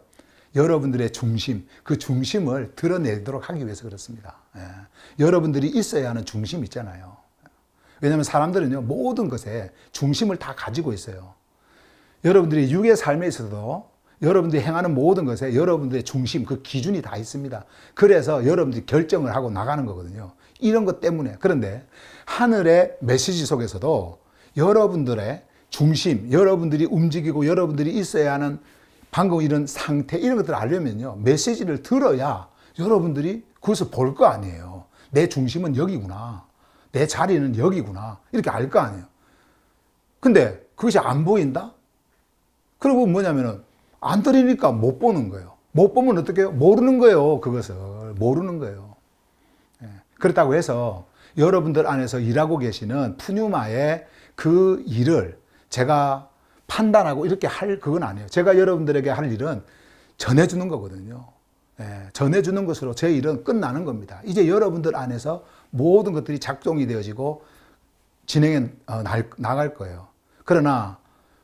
여러분들의 중심, 그 중심을 드러내도록 하기 위해서 그렇습니다. 여러분들이 있어야 하는 중심 있잖아요. 왜냐하면 사람들은요, 모든 것에 중심을 다 가지고 있어요. 여러분들이 육의 삶에 있어도 여러분들이 행하는 모든 것에 여러분들의 중심, 그 기준이 다 있습니다. 그래서 여러분들이 결정을 하고 나가는 거거든요. 이런 것 때문에. 그런데 하늘의 메시지 속에서도 여러분들의 중심, 여러분들이 움직이고 여러분들이 있어야 하는 방금 이런 상태, 이런 것들을 알려면요, 메시지를 들어야 여러분들이 그것을 볼 거 아니에요. 내 중심은 여기구나. 내 자리는 여기구나. 이렇게 알 거 아니에요. 근데 그것이 안 보인다? 그리고 뭐냐면은 안 들으니까 못 보는 거예요. 못 보면 어떻게 해요? 모르는 거예요. 그것을. 모르는 거예요. 그렇다고 해서 여러분들 안에서 일하고 계시는 푸뉴마의 그 일을 제가 판단하고 이렇게 할 그건 아니에요. 제가 여러분들에게 할 일은 전해주는 거거든요. 전해주는 것으로 제 일은 끝나는 겁니다. 이제 여러분들 안에서 모든 것들이 작동이 되어지고 진행해 나갈 거예요. 그러나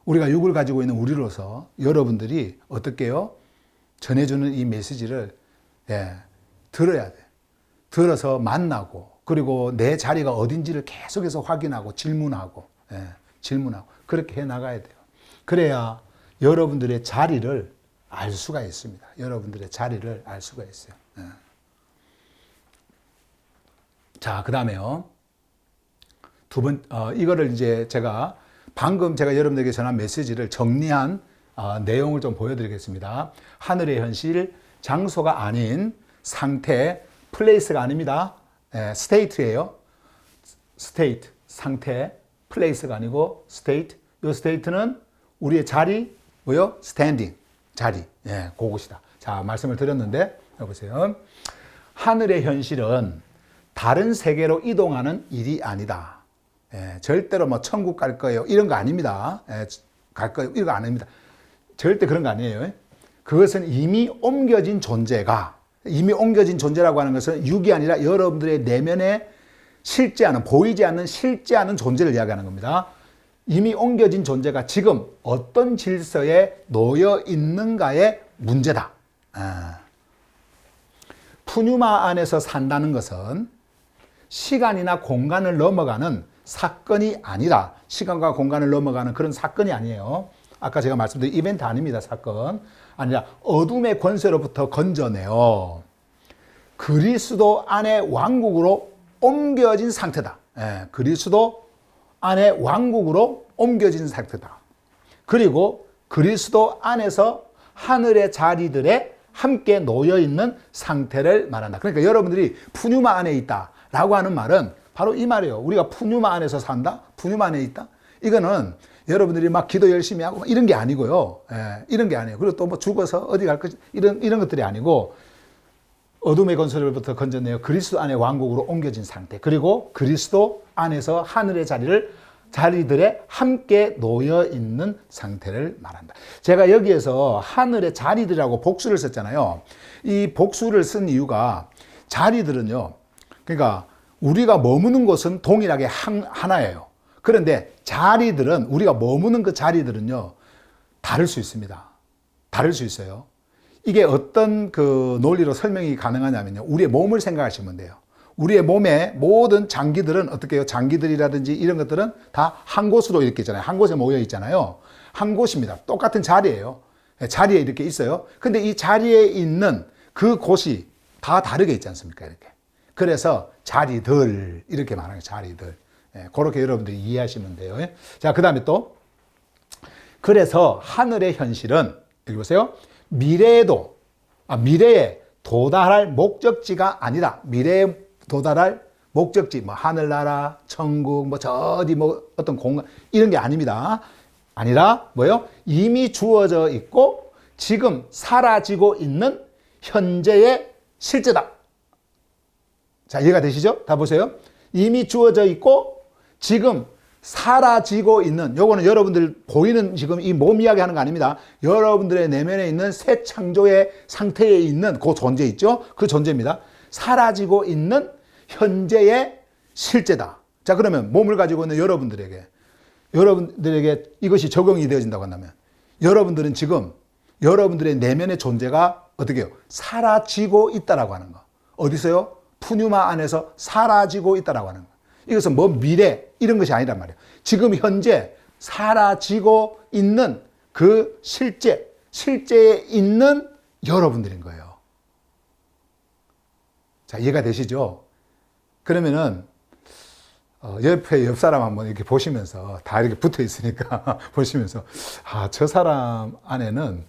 우리가 육을 가지고 있는 우리로서 여러분들이 어떻게 해요? 전해주는 이 메시지를 들어야 돼. 들어서 만나고, 그리고 내 자리가 어딘지를 계속해서 확인하고 질문하고 그렇게 해 나가야 돼요. 그래야 여러분들의 자리를 알 수가 있습니다. 여러분들의 자리를 알 수가 있어요. 예. 자, 그 다음에요. 이거를 이제 제가 방금 제가 여러분들에게 전한 메시지를 정리한 내용을 좀 보여드리겠습니다. 하늘의 현실, 장소가 아닌 상태, 플레이스가 아닙니다. 스테이트예요. 스테이트, 상태, 플레이스가 아니고 스테이트. 이 스테이트는 우리의 자리, 뭐요? 스탠딩, 자리. 예, 그것이다. 자, 말씀을 드렸는데, 여보세요. 하늘의 현실은 다른 세계로 이동하는 일이 아니다. 예, 절대로 뭐 천국 갈 거예요. 이런 거 아닙니다. 예, 갈 거예요. 이런 거 아닙니다. 절대 그런 거 아니에요. 그것은 이미 옮겨진 존재가, 이미 옮겨진 존재라고 하는 것은 육이 아니라 여러분들의 내면에 실제하는, 보이지 않는 실제하는 존재를 이야기하는 겁니다. 이미 옮겨진 존재가 지금 어떤 질서에 놓여 있는가의 문제다. 푸뉴마 안에서 산다는 것은 시간이나 공간을 넘어가는 사건이 아니라, 시간과 공간을 넘어가는 그런 사건이 아니에요. 아까 제가 말씀드린 이벤트 아닙니다. 사건. 아니라 어둠의 권세로부터 건져내어 그리스도 안의 왕국으로 옮겨진 상태다. 예, 그리스도 안의 왕국으로 옮겨진 상태다. 그리고 그리스도 안에서 하늘의 자리들에 함께 놓여 있는 상태를 말한다. 그러니까 여러분들이 푸뉴마 안에 있다라고 하는 말은 바로 이 말이에요. 우리가 푸뉴마 안에서 산다? 푸뉴마 안에 있다? 이거는 여러분들이 막 기도 열심히 하고 이런 게 아니고요. 예, 이런 게 아니에요. 그리고 또 뭐 죽어서 어디 갈 것이 이런 것들이 아니고 어둠의 건설로부터 건져내어 그리스도 안의 왕국으로 옮겨진 상태. 그리고 그리스도 안에서 하늘의 자리들에 함께 놓여 있는 상태를 말한다. 제가 여기에서 하늘의 자리들이라고 복수를 썼잖아요. 이 복수를 쓴 이유가 자리들은요. 그러니까 우리가 머무는 곳은 동일하게 하나예요. 그런데 자리들은, 우리가 머무는 그 자리들은요, 다를 수 있습니다. 다를 수 있어요. 이게 어떤 그 논리로 설명이 가능하냐면요. 우리의 몸을 생각하시면 돼요. 우리의 몸의 모든 장기들은 어떻게 해요? 장기들이라든지 이런 것들은 다 한 곳으로 이렇게 있잖아요. 한 곳에 모여 있잖아요. 한 곳입니다. 똑같은 자리예요. 자리에 이렇게 있어요. 근데 이 자리에 있는 그 곳이 다 다르게 있지 않습니까? 이렇게. 그래서 자리들, 이렇게 말하는 거예요. 자리들. 그렇게 여러분들이 이해하시면 돼요. 자, 그 다음에 또. 그래서 하늘의 현실은, 여기 보세요. 미래에 도달할 목적지가 아니라, 미래에 도달할 목적지, 뭐, 하늘나라, 천국, 뭐, 저디, 뭐, 어떤 공간, 이런 게 아닙니다. 아니라, 뭐요? 이미 주어져 있고, 지금 사라지고 있는 현재의 실제다. 자, 이해가 되시죠? 다 보세요. 이미 주어져 있고, 지금 사라지고 있는, 요거는 여러분들 보이는 지금 이 몸 이야기 하는 거 아닙니다. 여러분들의 내면에 있는 새 창조의 상태에 있는 그 존재 있죠? 그 존재입니다. 사라지고 있는 현재의 실제다. 자, 그러면 몸을 가지고 있는 여러분들에게 이것이 적용이 되어진다고 한다면, 여러분들은 지금 여러분들의 내면의 존재가 어떻게 해요? 사라지고 있다라고 하는 거. 어디서요? 푸뉴마 안에서 사라지고 있다라고 하는 거. 이것은 뭐 미래 이런 것이 아니란 말이에요. 지금 현재 사라지고 있는 그 실제에 있는 여러분들인 거예요. 자, 이해가 되시죠? 그러면은 옆에 옆 사람 한번 이렇게 보시면서 다 이렇게 붙어 있으니까 보시면서 저 사람 안에는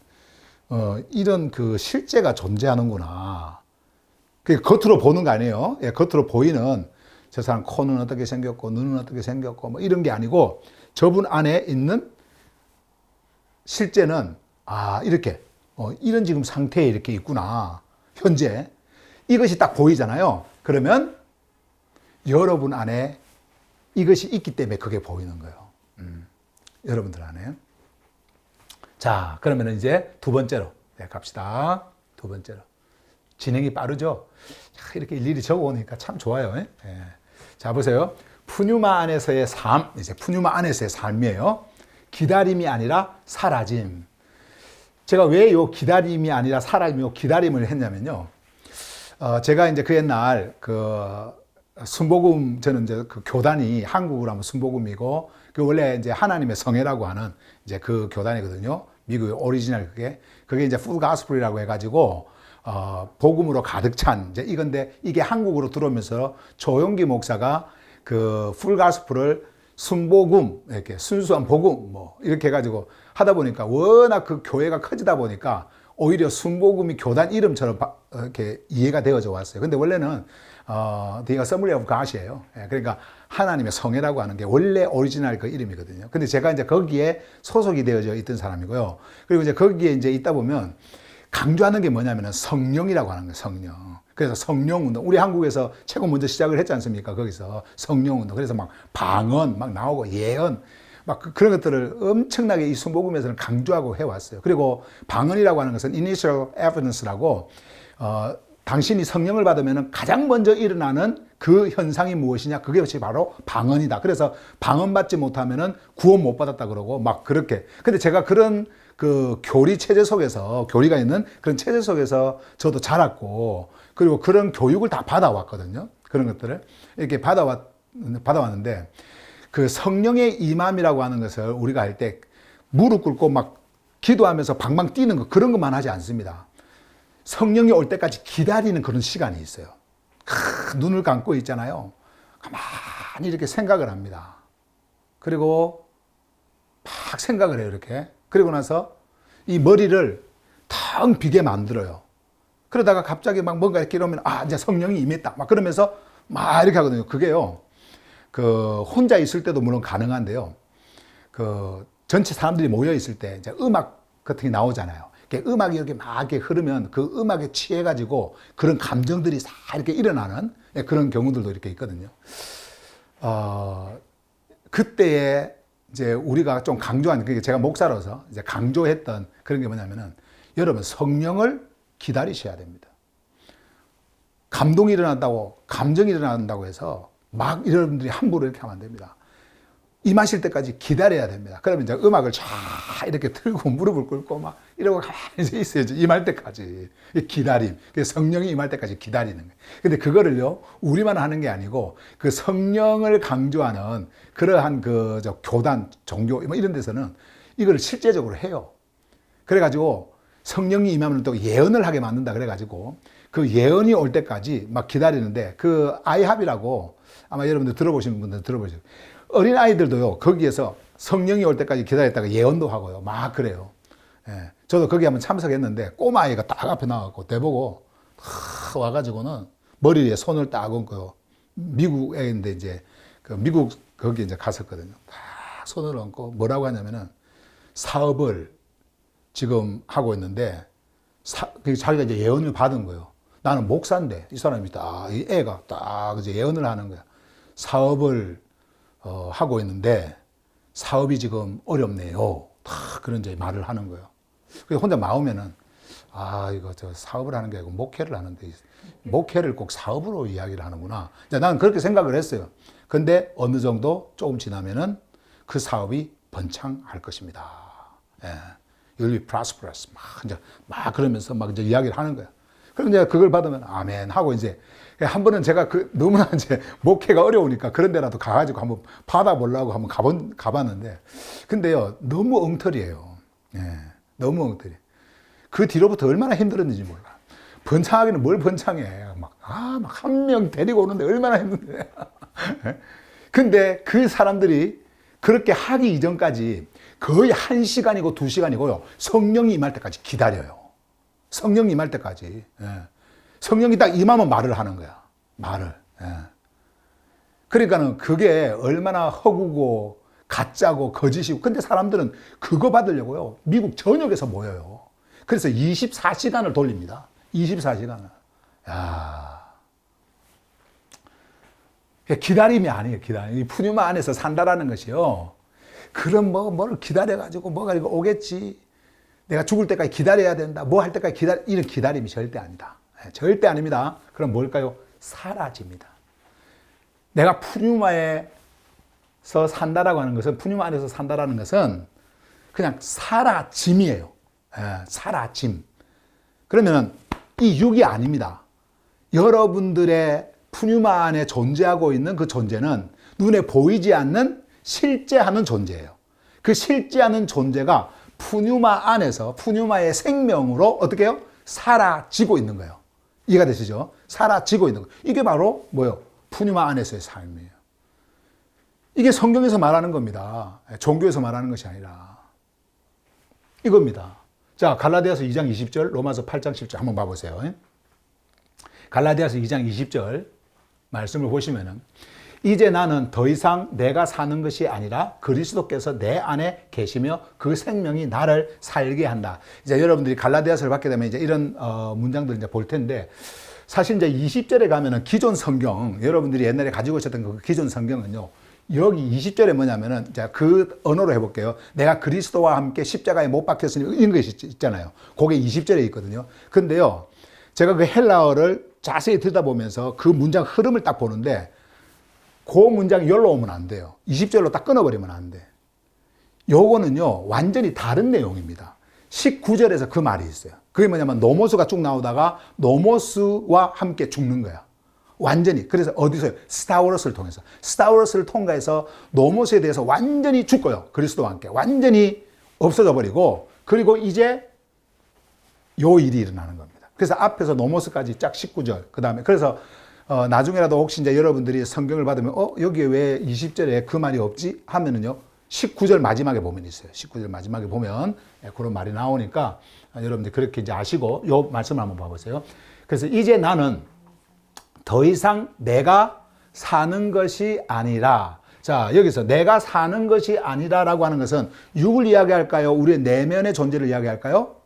이런 그 실제가 존재하는구나. 그 겉으로 보는 거 아니에요. 예, 겉으로 보이는 저 사람 코는 어떻게 생겼고 눈은 어떻게 생겼고 뭐 이런 게 아니고 저분 안에 있는 실제는 이렇게 이런 지금 상태에 이렇게 있구나. 현재 이것이 딱 보이잖아요. 그러면 여러분 안에 이것이 있기 때문에 그게 보이는 거예요. 여러분들 안에. 자, 그러면 이제 두 번째로 갑시다. 두 번째로. 진행이 빠르죠? 이렇게 일일이 적어오니까 참 좋아요. 예. 자, 보세요. 푸뉴마 안에서의 삶, 이제 푸뉴마 안에서의 삶이에요. 기다림이 아니라 사라짐. 제가 왜 요 기다림이 아니라 사라짐이요 기다림을 했냐면요. 제가 이제 그 옛날 순복음, 저는 이제 그 교단이 한국으로 하면 순복음이고, 그 원래 이제 하나님의 성회라고 하는 이제 그 교단이거든요. 미국의 오리지널 그게 이제 풀 가스펠이라고 해가지고 복음으로 가득 찬 이제 이건데 이게 한국으로 들어오면서 조용기 목사가 그 풀 가스펠을 순복음 이렇게 순수한 복음 뭐 이렇게 해가지고 하다 보니까 워낙 그 교회가 커지다 보니까 오히려 순복음이 교단 이름처럼 이렇게 이해가 되어져 왔어요. 근데 원래는 The Assembly of God이에요. 그러니까 하나님의 성회라고 하는 게 원래 오리지널 그 이름이거든요. 근데 제가 이제 거기에 소속이 되어져 있던 사람이고요. 그리고 이제 거기에 이제 있다 보면 강조하는 게 뭐냐면은 성령이라고 하는 거예요. 성령. 그래서 성령 운동. 우리 한국에서 최고 먼저 시작을 했지 않습니까? 거기서 성령 운동. 그래서 막 방언 막 나오고 예언 막 그런 것들을 엄청나게 이 순복음에서는 강조하고 해왔어요. 그리고 방언이라고 하는 것은 initial evidence라고 당신이 성령을 받으면 가장 먼저 일어나는 그 현상이 무엇이냐? 그게 바로 방언이다. 그래서 방언 받지 못하면은 구원 못 받았다 그러고 막 그렇게. 근데 제가 그런 그 교리 체제 속에서 교리가 있는 그런 체제 속에서 저도 자랐고 그리고 그런 교육을 다 받아왔거든요. 그런 것들을 이렇게 받아왔는데 그 성령의 임함이라고 하는 것을 우리가 할 때 무릎 꿇고 막 기도하면서 방방 뛰는 거 그런 것만 하지 않습니다. 성령이 올 때까지 기다리는 그런 시간이 있어요. 눈을 감고 있잖아요. 가만히 이렇게 생각을 합니다. 그리고 막 생각을 해요, 이렇게. 그리고 나서 이 머리를 텅 비게 만들어요. 그러다가 갑자기 막 뭔가 이렇게 이러면, 이제 성령이 임했다. 막 그러면서 막 이렇게 하거든요. 그게요, 혼자 있을 때도 물론 가능한데요. 전체 사람들이 모여 있을 때 이제 음악 같은 게 나오잖아요. 음악이 이렇게 막 이렇게 흐르면 그 음악에 취해가지고 그런 감정들이 싹 이렇게 일어나는 그런 경우들도 이렇게 있거든요. 그때에 이제 우리가 좀 강조한, 그게 제가 목사로서 이제 강조했던 그런 게 뭐냐면은 여러분 성령을 기다리셔야 됩니다. 감동이 일어난다고, 감정이 일어난다고 해서 막 여러분들이 함부로 이렇게 하면 안 됩니다. 임하실 때까지 기다려야 됩니다. 그러면 이제 음악을 쫙 이렇게 틀고 무릎을 꿇고 막 이러고 가만히 있어야죠. 임할 때까지. 기다림. 성령이 임할 때까지 기다리는 거예요. 근데 그거를요, 우리만 하는 게 아니고 그 성령을 강조하는 그러한 교단, 종교 뭐 이런 데서는 이걸 실제적으로 해요. 그래가지고 성령이 임하면 또 예언을 하게 만든다. 그래가지고 그 예언이 올 때까지 막 기다리는데 그 아이합이라고 아마 여러분들 들어보신 분들 들어보시죠. 어린아이들도요, 거기에서 성령이 올 때까지 기다렸다가 예언도 하고요. 막 그래요. 예. 저도 거기 한번 참석했는데, 꼬마아이가 딱 앞에 나와갖고, 대보고, 와가지고는 머리에 손을 딱 얹고, 미국애인데 이제, 미국 거기 이제 갔었거든요. 딱 손을 얹고, 뭐라고 하냐면은, 사업을 지금 하고 있는데, 자기가 이제 예언을 받은 거예요. 나는 목사인데, 이 사람이 이 애가 딱 이제 예언을 하는 거야. 사업을 하고 있는데 사업이 지금 어렵네요. 다 그런 이제 말을 하는 거예요. 그래서 혼자 마음에는 이거 사업을 하는 게 아니고 목회를 하는데 목회를 꼭 사업으로 이야기를 하는구나. 나는 그렇게 생각을 했어요. 근데 어느 정도 조금 지나면은 그 사업이 번창할 것입니다. 예. You'll be prosperous. 막 그러면서 막 이제 이야기를 하는 거야. 그럼 이제 그걸 받으면 아멘 하고 이제 한 번은 제가 너무나 이제 목회가 어려우니까 그런 데라도 가가지고 한번 받아보려고 한번 가봤는데 가봤는데요, 너무 엉터리예요. 예, 너무 엉터리. 그 뒤로부터 얼마나 힘들었는지 몰라. 번창하기는 뭘 번창해. 막 한 명 데리고 오는데 얼마나 힘든데. 근데 그 사람들이 그렇게 하기 이전까지 거의 1시간이고 2시간이고요. 성령이 임할 때까지 기다려요. 성령이 임할 때까지. 예. 성령이 딱 임하면 말을 하는 거야. 말을. 예. 그러니까는 그게 얼마나 허구고 가짜고 거짓이고. 근데 사람들은 그거 받으려고요, 미국 전역에서 모여요. 그래서 24시간을 돌립니다. 24시간을. 야. 기다림이 아니에요. 기다림. 이 푸뉴마 안에서 산다라는 것이요, 그럼 뭘 기다려가지고 뭐가 이거 오겠지, 내가 죽을 때까지 기다려야 된다, 뭐 할 때까지 이런 기다림이 절대 아니다. 절대 아닙니다. 그럼 뭘까요? 사라집니다. 내가 푸뉴마에서 산다라고 하는 것은, 푸뉴마 안에서 산다라는 것은 그냥 사라짐이에요. 사라짐. 그러면 이 육이 아닙니다. 여러분들의 푸뉴마 안에 존재하고 있는 그 존재는 눈에 보이지 않는 실제하는 존재예요. 그 실제하는 존재가 푸뉴마 안에서 푸뉴마의 생명으로 어떻게 해요? 사라지고 있는 거예요. 이해가 되시죠? 사라지고 있는 거예요. 이게 바로 뭐예요? 푸뉴마 안에서의 삶이에요. 이게 성경에서 말하는 겁니다. 종교에서 말하는 것이 아니라 이겁니다. 자, 갈라디아서 2장 20절, 로마서 8장 10절 한번 봐보세요. 갈라디아서 2장 20절 말씀을 보시면은 이제 나는 더 이상 내가 사는 것이 아니라 그리스도께서 내 안에 계시며 그 생명이 나를 살게 한다. 이제 여러분들이 갈라디아서를 받게 되면 이제 이런 문장들 이제 볼 텐데 사실 이제 20절에 가면은 기존 성경, 여러분들이 옛날에 가지고 있었던 그 기존 성경은요. 여기 20절에 뭐냐면은 자, 그 언어로 해볼게요. 내가 그리스도와 함께 십자가에 못 박혔으니 이런 것이 있잖아요. 그게 20절에 있거든요. 근데요. 제가 그 헬라어를 자세히 들여다보면서 그 문장 흐름을 딱 보는데 그 문장이 여기로 오면 안 돼요. 20절로 딱 끊어버리면 안 돼. 요거는요, 완전히 다른 내용입니다. 19절에서 그 말이 있어요. 그게 뭐냐면, 노모스가 쭉 나오다가, 노모스와 함께 죽는 거야. 완전히. 그래서 어디서요? 스타워러스를 통해서. 스타워러스를 통과해서 노모스에 대해서 완전히 죽고요. 그리스도와 함께. 완전히 없어져 버리고, 그리고 이제 요 일이 일어나는 겁니다. 그래서 앞에서 노모스까지 쫙 19절. 그 다음에, 그래서 나중에라도 혹시 이제 여러분들이 성경을 받으면 여기에 왜 20절에 그 말이 없지? 하면은요 19절 마지막에 보면 있어요. 19절 마지막에 보면 그런 말이 나오니까 여러분들 그렇게 이제 아시고 요 말씀을 한번 봐보세요. 그래서 이제 나는 더 이상 내가 사는 것이 아니라, 자, 여기서 내가 사는 것이 아니라라고 하는 것은 육을 이야기할까요? 우리의 내면의 존재를 이야기할까요?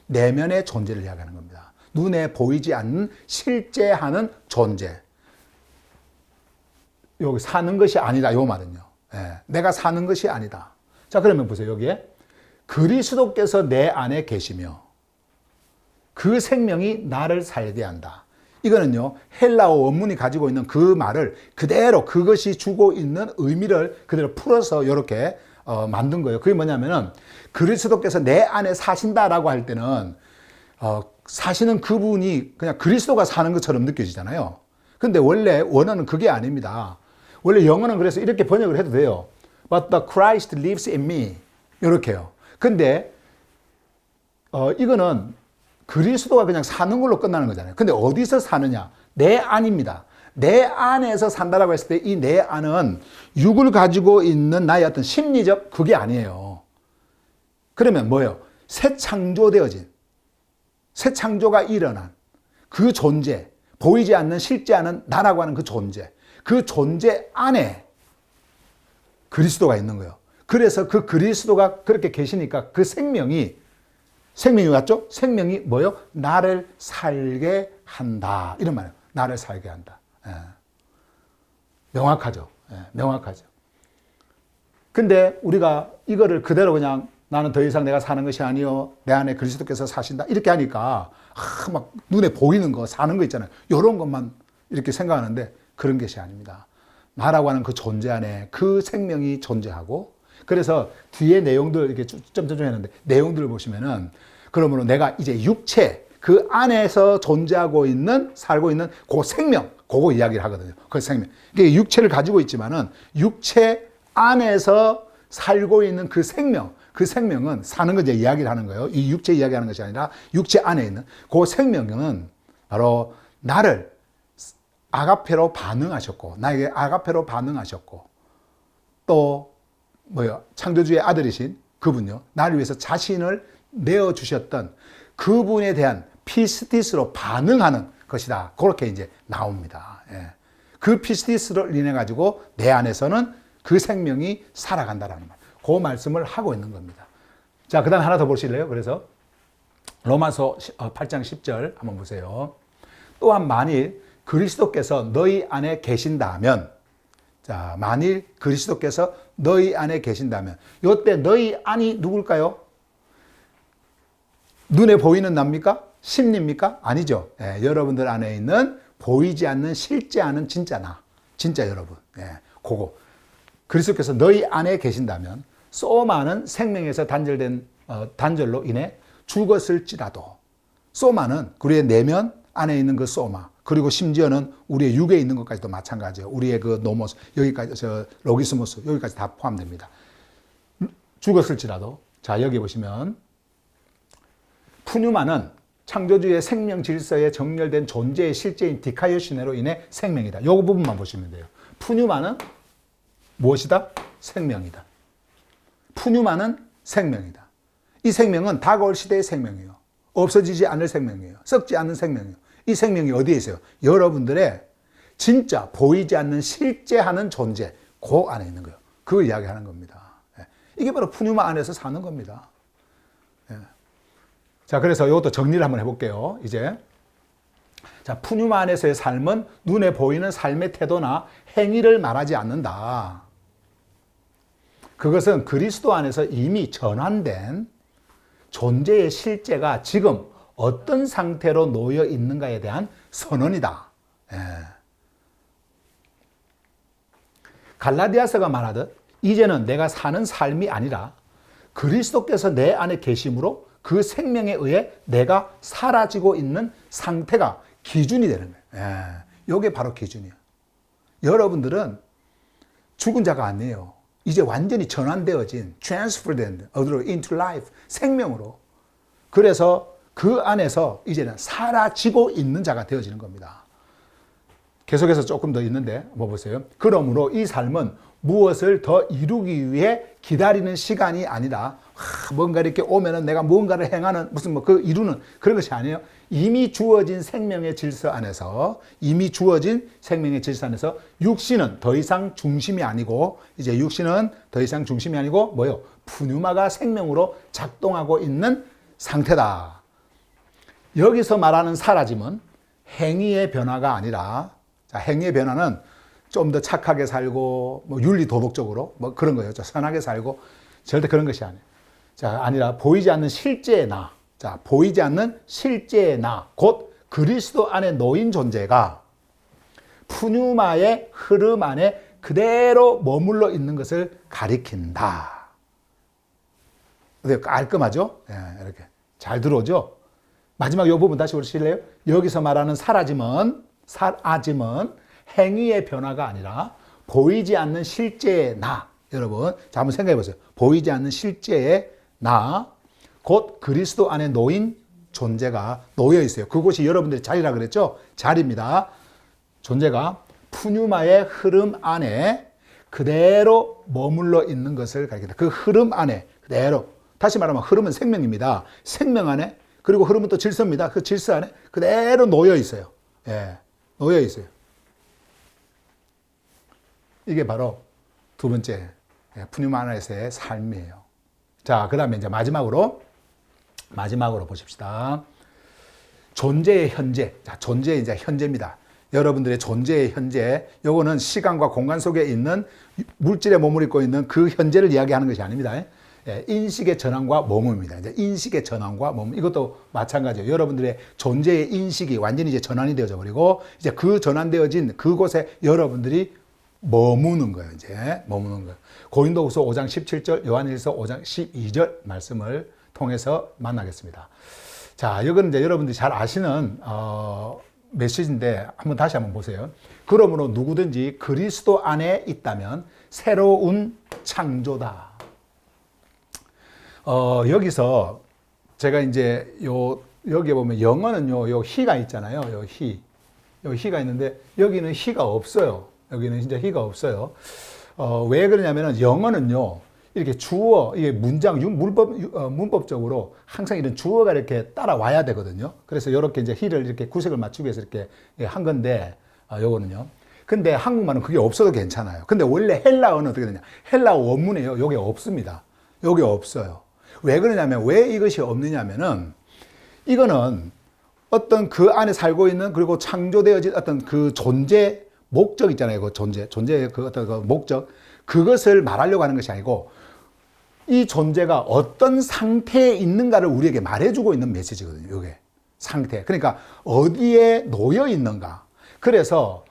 내면의 존재를 이야기하는 겁니다. 눈에 보이지 않는 실제하는 존재. 여기 사는 것이 아니다. 요 말은요. 내가 사는 것이 아니다. 자, 그러면 보세요. 여기에 그리스도께서 내 안에 계시며 그 생명이 나를 살게 한다. 이거는요, 헬라어 원문이 가지고 있는 그 말을 그대로 그것이 주고 있는 의미를 그대로 풀어서 이렇게 만든 거예요. 그게 뭐냐면은 그리스도께서 내 안에 사신다라고 할 때는 사시는 그분이 그냥 그리스도가 사는 것처럼 느껴지잖아요. 근데 원래 원어는 그게 아닙니다. 원래 영어는 그래서 이렇게 번역을 해도 돼요. But the Christ lives in me. 이렇게요. 근데 이거는 그리스도가 그냥 사는 걸로 끝나는 거잖아요. 근데 어디서 사느냐? 내 안입니다. 내 안에서 산다라고 했을 때 이 내 안은 육을 가지고 있는 나의 어떤 심리적 그게 아니에요. 그러면 뭐예요? 새 창조되어진, 새 창조가 일어난 그 존재, 보이지 않는 실제 않은 나라고 하는 그 존재 안에 그리스도가 있는 거예요. 그래서 그 그리스도가 그렇게 계시니까 그 생명이 맞죠? 생명이 뭐예요? 나를 살게 한다. 이런 말이에요. 나를 살게 한다. 명확하죠. 명확하죠. 근데 우리가 이거를 그대로 그냥 나는 더 이상 내가 사는 것이 아니요. 내 안에 그리스도께서 사신다. 이렇게 하니까 막 눈에 보이는 거, 사는 거 있잖아요. 이런 것만 이렇게 생각하는데 그런 것이 아닙니다. 나라고 하는 그 존재 안에 그 생명이 존재하고, 그래서 뒤에 내용들 이렇게 점점점 했는데 내용들을 보시면은 그러므로 내가 이제 육체 그 안에서 존재하고 있는 살고 있는 그 생명 그거 이야기를 하거든요. 그 생명 이게 육체를 가지고 있지만은 육체 안에서 살고 있는 그 생명은 사는 거 이제 이야기를 하는 거예요. 이 육체 이야기하는 것이 아니라 육체 안에 있는 그 생명은 바로 나를 아가페로 반응하셨고, 나에게 아가페로 반응하셨고, 또 창조주의 아들이신 그분요, 나를 위해서 자신을 내어주셨던 그분에 대한 피스티스로 반응하는 것이다. 그렇게 이제 나옵니다. 그 피스티스를 인해 가지고 내 안에서는 그 생명이 살아간다라는 말. 그 말씀을 하고 있는 겁니다. 자, 그 다음 하나 더 보실래요? 그래서 로마서 8장 10절 한번 보세요. 또한 만일 그리스도께서 너희 안에 계신다면, 자, 만일 그리스도께서 너희 안에 계신다면, 이때 너희 안이 누굴까요? 눈에 보이는 납니까? 심리입니까? 아니죠. 여러분들 안에 있는 보이지 않는 실제 않은 진짜 나, 진짜 여러분. 그거. 그리스도께서 너희 안에 계신다면 소마는 생명에서 단절된 단절로 인해 죽었을지라도, 소마는 우리의 내면 안에 있는 그 소마, 그리고 심지어는 우리의 육에 있는 것까지도 마찬가지예요. 우리의 그 노모스, 여기까지, 로기스모스, 여기까지 다 포함됩니다. 죽었을지라도 자, 여기 보시면 푸뉴마는 창조주의 생명 질서에 정렬된 존재의 실제인 디카이오시네로 인해 생명이다. 요 부분만 보시면 돼요. 푸뉴마는 무엇이다? 생명이다. 푸뉴마는 생명이다. 이 생명은 다가올 시대의 생명이에요. 없어지지 않을 생명이에요. 썩지 않는 생명이에요. 이 생명이 어디에 있어요? 여러분들의 진짜 보이지 않는 실제하는 존재, 그 안에 있는 거예요. 그걸 이야기하는 겁니다. 이게 바로 푸뉴마 안에서 사는 겁니다. 자, 그래서 이것도 정리를 한번 해볼게요. 이제. 자, 푸뉴마 안에서의 삶은 눈에 보이는 삶의 태도나 행위를 말하지 않는다. 그것은 그리스도 안에서 이미 전환된 존재의 실제가 지금 어떤 상태로 놓여 있는가에 대한 선언이다. 갈라디아서가 말하듯 이제는 내가 사는 삶이 아니라 그리스도께서 내 안에 계심으로 그 생명에 의해 내가 사라지고 있는 상태가 기준이 되는 거예요. 이게 바로 기준이에요. 여러분들은 죽은 자가 아니에요. 이제 완전히 전환되어진 transferred 어디로 into life 생명으로. 그래서 그 안에서 이제는 사라지고 있는 자가 되어지는 겁니다. 계속해서 조금 더 있는데 뭐 보세요. 그러므로 이 삶은 무엇을 더 이루기 위해 기다리는 시간이 아니라 뭔가 이렇게 오면은 내가 뭔가를 행하는 무슨 뭐 그 이루는 그런 것이 아니에요. 이미 주어진 생명의 질서 안에서 육신은 더 이상 중심이 아니고 이제 육신은 더 이상 중심이 아니고 뭐요? 푸뉴마가 생명으로 작동하고 있는 상태다. 여기서 말하는 사라짐은 행위의 변화가 아니라 자, 행위의 변화는 좀 더 착하게 살고 뭐 윤리 도덕적으로 뭐 그런 거예요. 선하게 살고 절대 그런 것이 아니에요. 자, 아니라 보이지 않는 실제의 나. 자, 보이지 않는 실제의 나. 곧 그리스도 안에 놓인 존재가 푸뉴마의 흐름 안에 그대로 머물러 있는 것을 가리킨다. 깔끔하죠? 이렇게 잘 들어오죠? 마지막 이 부분 다시 보실래요? 여기서 말하는 사라짐은 행위의 변화가 아니라 보이지 않는 실제의 나. 여러분, 자, 한번 생각해 보세요. 보이지 않는 실제의 나, 곧 그리스도 안에 놓인 존재가 놓여 있어요. 그곳이 여러분들의 자리라 그랬죠? 자리입니다. 존재가 푸뉴마의 흐름 안에 그대로 머물러 있는 것을 가리킨다. 그 흐름 안에 그대로. 다시 말하면 흐름은 생명입니다. 생명 안에, 그리고 흐름은 또 질서입니다. 그 질서 안에 그대로 놓여 있어요. 놓여 있어요. 이게 바로 두 번째 푸뉴마 안에서의 삶이에요. 자, 그 다음에 이제 마지막으로 보십시다. 존재의 현재. 자, 존재의 이제 현재입니다. 여러분들의 존재의 현재. 요거는 시간과 공간 속에 있는 물질에 몸을 입고 있는 그 현재를 이야기하는 것이 아닙니다. 인식의 전환과 몸입니다. 이제 인식의 전환과 몸. 이것도 마찬가지예요. 여러분들의 존재의 인식이 완전히 이제 전환이 되어져 버리고 이제 그 전환되어진 그곳에 여러분들이 머무는 거예요. 이제 머무는 거예요. 고린도후서 5장 17절, 요한일서 5장 12절 말씀을 통해서 만나겠습니다. 자, 이거는 이제 여러분들이 잘 아시는 메시지인데 다시 한번 보세요. 그러므로 누구든지 그리스도 안에 있다면 새로운 창조다. 여기서 제가 이제 여기에 보면 영어는요, 요 히가 있잖아요. 요 히가 있는데 여기는 히가 없어요. 여기는 진짜 히가 없어요. 왜 그러냐면은 영어는요, 이렇게 주어, 이게 문법적으로 항상 이런 주어가 이렇게 따라와야 되거든요. 그래서 이렇게 이제 히를 이렇게 구색을 맞추기 위해서 이렇게 한 건데, 요거는요. 근데 한국말은 그게 없어도 괜찮아요. 근데 원래 헬라어는 어떻게 되냐. 헬라어 원문에요. 요게 없습니다. 요게 없어요. 왜 그러냐면, 왜 이것이 없느냐면은, 이거는 어떤 그 안에 살고 있는 그리고 창조되어진 어떤 그 존재, 목적 있잖아요. 그 존재의 그 어떤 그 목적. 그것을 말하려고 하는 것이 아니고 이 존재가 어떤 상태에 있는가를 우리에게 말해주고 있는 메시지거든요. 이게 상태. 그러니까 어디에 놓여 있는가. 그래서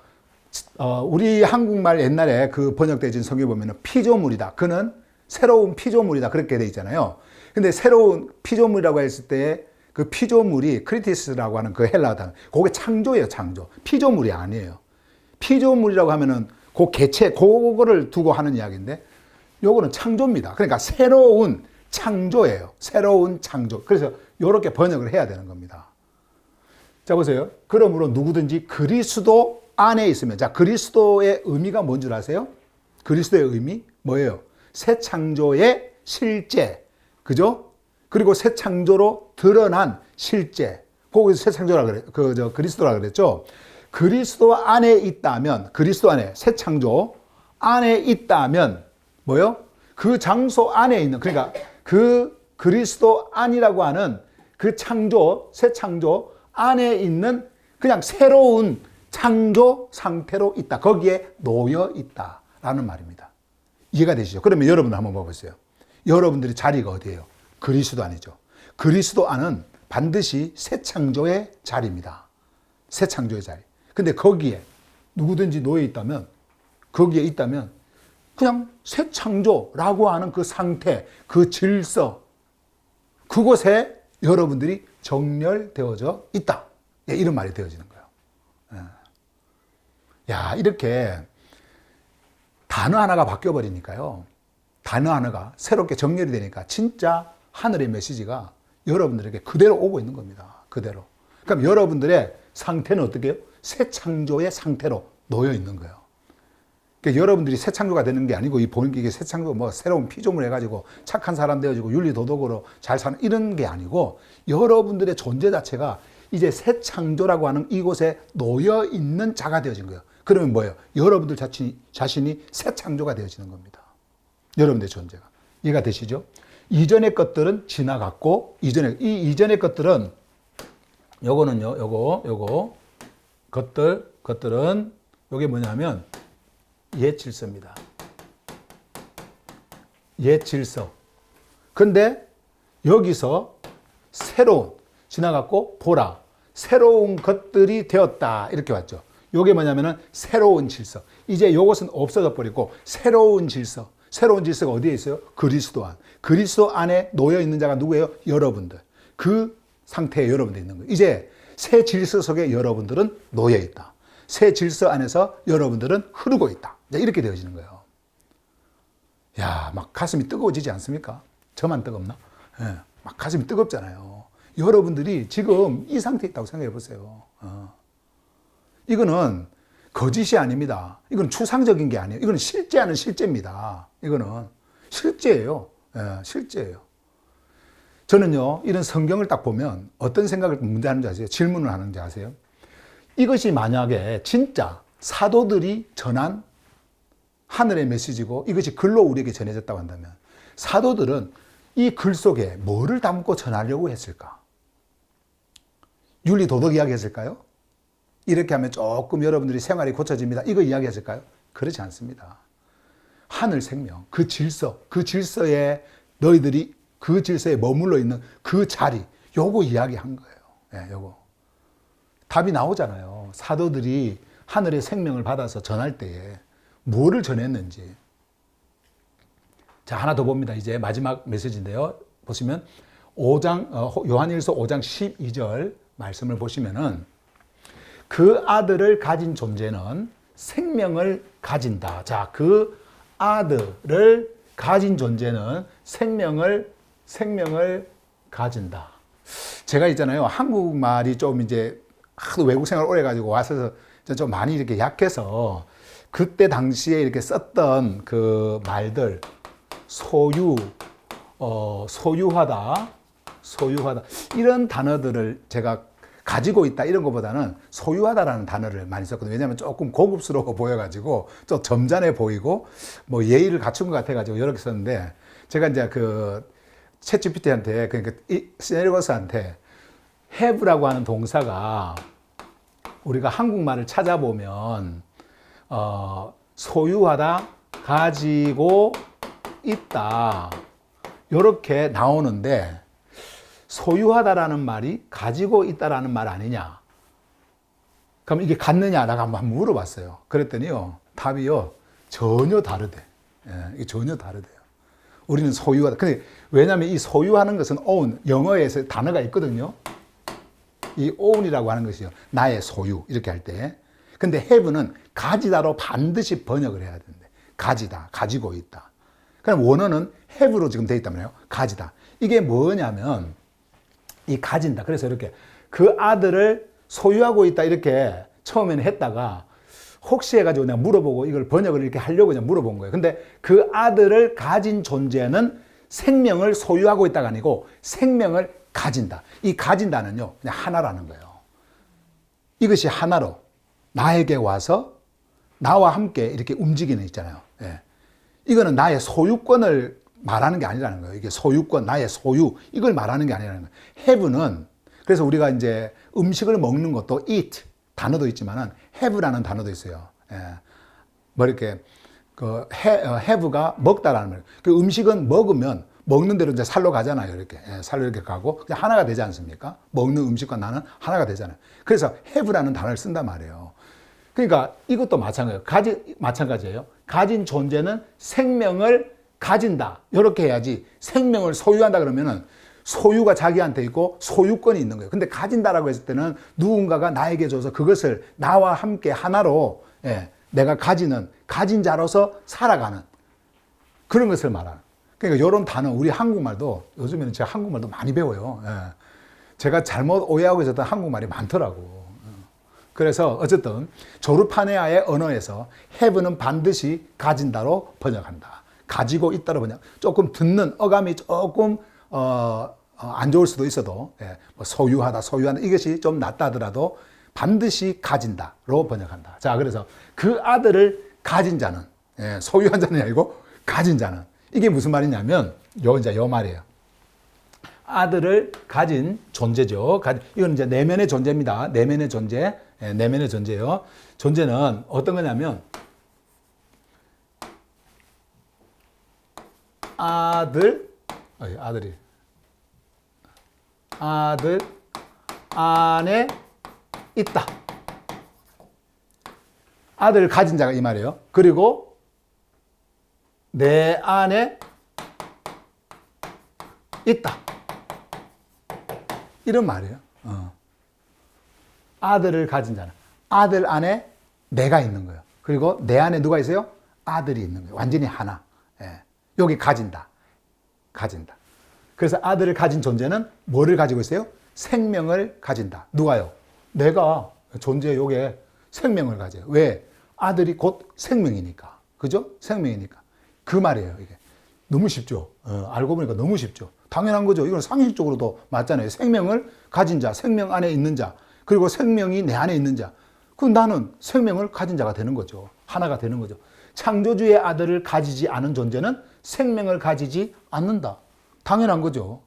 우리 한국말 옛날에 그 번역되어진 성경에 보면은 피조물이다. 그는 새로운 피조물이다. 그렇게 돼 있잖아요. 근데 새로운 피조물이라고 했을 때 그 피조물이 크리티스라고 하는 그 헬라어 단어. 그게 창조예요. 창조. 피조물이 아니에요. 피조물이라고 하면은 그 개체, 그거를 두고 하는 이야기인데, 요거는 창조입니다. 그러니까 새로운 창조예요. 새로운 창조. 그래서 이렇게 번역을 해야 되는 겁니다. 자, 보세요. 그러므로 누구든지 그리스도 안에 있으면, 자, 그리스도의 의미가 뭔 줄 아세요? 그리스도의 의미 뭐예요? 새 창조의 실제, 그죠? 그리고 새 창조로 드러난 실제. 거기서 새 창조라 그래, 그리스도라 그랬죠. 그리스도 안에 있다면, 그리스도 안에 새 창조 안에 있다면 뭐요? 그 장소 안에 있는, 그러니까 그 그리스도 안이라고 하는 그 창조, 새 창조 안에 있는 그냥 새로운 창조 상태로 있다. 거기에 놓여 있다라는 말입니다. 이해가 되시죠? 그러면 여러분 한번 봐보세요. 여러분들의 자리가 어디예요? 그리스도 안이죠. 그리스도 안은 반드시 새 창조의 자리입니다. 새 창조의 자리. 근데 거기에 누구든지 놓여 있다면, 거기에 있다면 그냥 새 창조라고 하는 그 상태, 그 질서, 그곳에 여러분들이 정렬되어져 있다. 예, 이런 말이 되어지는 거예요. 예. 야, 이렇게 단어 하나가 바뀌어버리니까요. 단어 하나가 새롭게 정렬이 되니까 진짜 하늘의 메시지가 여러분들에게 그대로 오고 있는 겁니다. 그대로. 그럼 여러분들의 상태는 어떻게 해요? 새 창조의 상태로 놓여 있는 거예요. 그러니까 여러분들이 새 창조가 되는 게 아니고, 이 보는 게 새 창조, 뭐 새로운 피조물 해가지고 착한 사람 되어지고 윤리도덕으로 잘 사는 이런 게 아니고, 여러분들의 존재 자체가 이제 새 창조라고 하는 이곳에 놓여 있는 자가 되어진 거예요. 그러면 뭐예요? 여러분들 자신이 새 창조가 되어지는 겁니다. 여러분들의 존재가. 이해가 되시죠? 이전의 것들은 지나갔고, 이전의 것들은, 요거는요, 것들은, 요게 뭐냐면, 옛 질서입니다. 옛 질서. 근데 여기서 새로운, 지나갔고, 보라. 새로운 것들이 되었다. 이렇게 왔죠. 요게 뭐냐면은 새로운 질서. 이제 요것은 없어져 버리고, 새로운 질서. 새로운 질서가 어디에 있어요? 그리스도 안. 그리스도 안에 놓여 있는 자가 누구예요? 여러분들. 그 상태에 여러분들이 있는 거예요. 이제 새 질서 속에 여러분들은 놓여 있다. 새 질서 안에서 여러분들은 흐르고 있다. 이렇게 되어지는 거예요. 야, 막 가슴이 뜨거워지지 않습니까? 저만 뜨겁나? 예, 막 가슴이 뜨겁잖아요. 여러분들이 지금 이 상태에 있다고 생각해 보세요. 이거는 거짓이 아닙니다. 이건 추상적인 게 아니에요. 이거는 실제하는 실제입니다. 이거는 실제예요. 예, 실제예요. 저는요, 이런 성경을 딱 보면 어떤 생각을 먼저 하는지 아세요? 질문을 하는지 아세요? 이것이 만약에 진짜 사도들이 전한 하늘의 메시지고 이것이 글로 우리에게 전해졌다고 한다면, 사도들은 이 글 속에 뭐를 담고 전하려고 했을까? 윤리 도덕 이야기 했을까요? 이렇게 하면 조금 여러분들이 생활이 고쳐집니다. 이거 이야기했을까요? 그렇지 않습니다. 하늘 생명, 그 질서, 그 질서에 너희들이 그 질서에 머물러 있는 그 자리, 요거 이야기한 거예요. 예, 요거. 답이 나오잖아요. 사도들이 하늘의 생명을 받아서 전할 때에 뭐를 전했는지. 자, 하나 더 봅니다. 이제 마지막 메시지인데요. 보시면 5장, 요한일서 5장 12절 말씀을 보시면은, 그 아들을 가진 존재는 생명을 가진다. 자, 그 아들을 가진 존재는 생명을 가진다. 제가 있잖아요. 한국말이 좀 이제 하도 외국 생활 오래 가지고 와서 좀 많이 이렇게 약해서, 그때 당시에 이렇게 썼던 그 말들, 소유하다, 이런 단어들을 제가 가지고 있다 이런 것보다는 소유하다라는 단어를 많이 썼거든요. 왜냐하면 조금 고급스러워 보여가지고 좀 점잖해 보이고 뭐 예의를 갖춘 것 같아가지고 이렇게 썼는데, 제가 이제 그 챗GPT한테, 그러니까 시네리버스한테 have라고 하는 동사가 우리가 한국말을 찾아보면 소유하다, 가지고 있다 이렇게 나오는데, 소유하다라는 말이 가지고 있다라는 말 아니냐? 그럼 이게 같느냐라고 한번 물어봤어요. 그랬더니요, 답이요, 전혀 다르대. 예, 이게 전혀 다르대요. 우리는 소유하다. 근데 왜냐하면 이 소유하는 것은 own, 영어에서 단어가 있거든요. 이 own이라고 하는 것이요, 나의 소유 이렇게 할 때. 근데 have는 가지다로 반드시 번역을 해야 되는데, 가지다, 가지고 있다. 그럼 원어는 have로 지금 돼 있단 말이에요. 가지다. 이게 뭐냐면 이 가진다. 그래서 이렇게 그 아들을 소유하고 있다 이렇게 처음에는 했다가 혹시 해가지고 내가 물어보고 이걸 번역을 이렇게 하려고 그냥 물어본 거예요. 근데 그 아들을 가진 존재는 생명을 소유하고 있다가 아니고 생명을 가진다. 이 가진다는요, 그냥 하나라는 거예요. 이것이 하나로 나에게 와서 나와 함께 이렇게 움직이는 있잖아요. 예. 이거는 나의 소유권을 말하는 게 아니라는 거예요. 이게 소유권, 나의 소유, 이걸 말하는 게 아니라는 거예요. have는, 그래서 우리가 이제 음식을 먹는 것도 eat, 단어도 있지만은 have라는 단어도 있어요. 예. 뭐 이렇게, have가 먹다라는 거예요. 그 음식은 먹으면 먹는 대로 이제 살로 가잖아요. 이렇게. 예, 살로 이렇게 가고, 그냥 하나가 되지 않습니까? 먹는 음식과 나는 하나가 되잖아요. 그래서 have라는 단어를 쓴단 말이에요. 그러니까 이것도 마찬가지예요. 가진 존재는 생명을 가진다. 이렇게 해야지 생명을 소유한다 그러면은 소유가 자기한테 있고 소유권이 있는 거예요. 근데 가진다라고 했을 때는 누군가가 나에게 줘서 그것을 나와 함께 하나로 내가 가진 자로서 살아가는 그런 것을 말하는. 그러니까 이런 단어, 우리 한국말도 요즘에는 제가 한국말도 많이 배워요. 제가 잘못 오해하고 있었던 한국말이 많더라고. 그래서 어쨌든 조르파네아의 언어에서 have는 반드시 가진다로 번역한다. 가지고 있다로 번역. 조금 듣는 어감이 조금 안 좋을 수도 있어도 뭐 소유하다, 소유한다 이것이 좀 낫다 하더라도 반드시 가진다로 번역한다. 자, 그래서 그 아들을 가진 자는 소유한 자는 아니고 가진 자는 이게 무슨 말이냐면 요 말이에요. 아들을 가진 존재죠. 이건 이제 내면의 존재입니다. 내면의 존재. 내면의 존재요. 존재는 어떤 거냐면 아들 안에 있다. 아들을 가진 자가 이 말이에요. 그리고 내 안에 있다. 이런 말이에요. 아들을 가진 자는 아들 안에 내가 있는 거예요. 그리고 내 안에 누가 있어요? 아들이 있는 거예요. 완전히 하나. 여기 가진다. 그래서 아들을 가진 존재는 뭐를 가지고 있어요? 생명을 가진다. 누가요? 내가 존재 요게 생명을 가져요. 왜? 아들이 곧 생명이니까. 그죠? 생명이니까. 그 말이에요, 이게. 너무 쉽죠? 알고 보니까 너무 쉽죠? 당연한 거죠. 이건 상식적으로도 맞잖아요. 생명을 가진 자, 생명 안에 있는 자, 그리고 생명이 내 안에 있는 자. 그럼 나는 생명을 가진 자가 되는 거죠. 하나가 되는 거죠. 창조주의 아들을 가지지 않은 존재는 생명을 가지지 않는다. 당연한 거죠.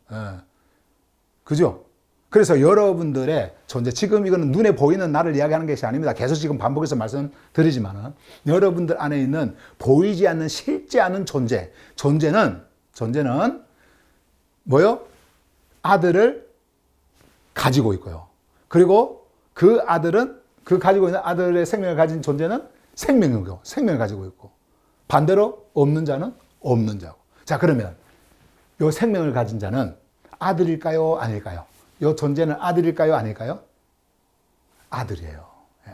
그죠? 그래서 여러분들의 존재, 지금 이거는 눈에 보이는 나를 이야기하는 것이 아닙니다. 계속 지금 반복해서 말씀드리지만은 여러분들 안에 있는 보이지 않는 실제 않은 존재는 뭐요? 아들을 가지고 있고요. 그리고 그 아들은 그 가지고 있는 아들의 생명을 가진 존재는 생명이고 생명을 가지고 있고 반대로 없는 자는 없는 자고. 자, 그러면 이 생명을 가진 자는 아들일까요? 아닐까요? 이 존재는 아들일까요? 아닐까요? 아들이에요.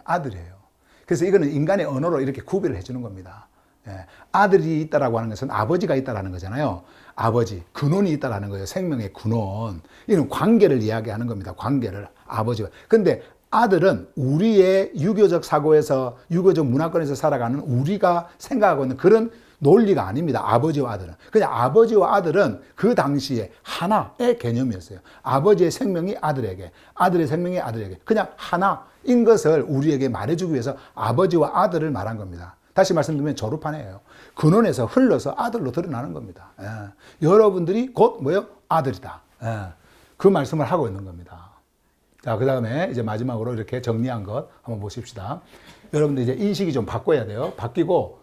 아들이에요. 그래서 이거는 인간의 언어로 이렇게 구별을 해주는 겁니다. 아들이 있다라고 하는 것은 아버지가 있다라는 거잖아요. 아버지, 근원이 있다라는 거예요. 생명의 근원. 이는 관계를 이야기하는 겁니다. 관계를 아버지와. 근데 아들은 우리의 유교적 사고에서, 유교적 문화권에서 살아가는 우리가 생각하고 있는 그런 논리가 아닙니다. 아버지와 아들은. 그냥 아버지와 아들은 그 당시에 하나의 개념이었어요. 아버지의 생명이 아들에게, 아들의 생명이 아들에게. 그냥 하나인 것을 우리에게 말해주기 위해서 아버지와 아들을 말한 겁니다. 다시 말씀드리면 조르파네예요. 근원에서 흘러서 아들로 드러나는 겁니다. 여러분들이 곧 뭐요? 아들이다. 그 말씀을 하고 있는 겁니다. 자, 그 다음에 이제 마지막으로 이렇게 정리한 것 한번 보십시다. 여러분들 이제 인식이 좀 바꿔야 돼요. 바뀌고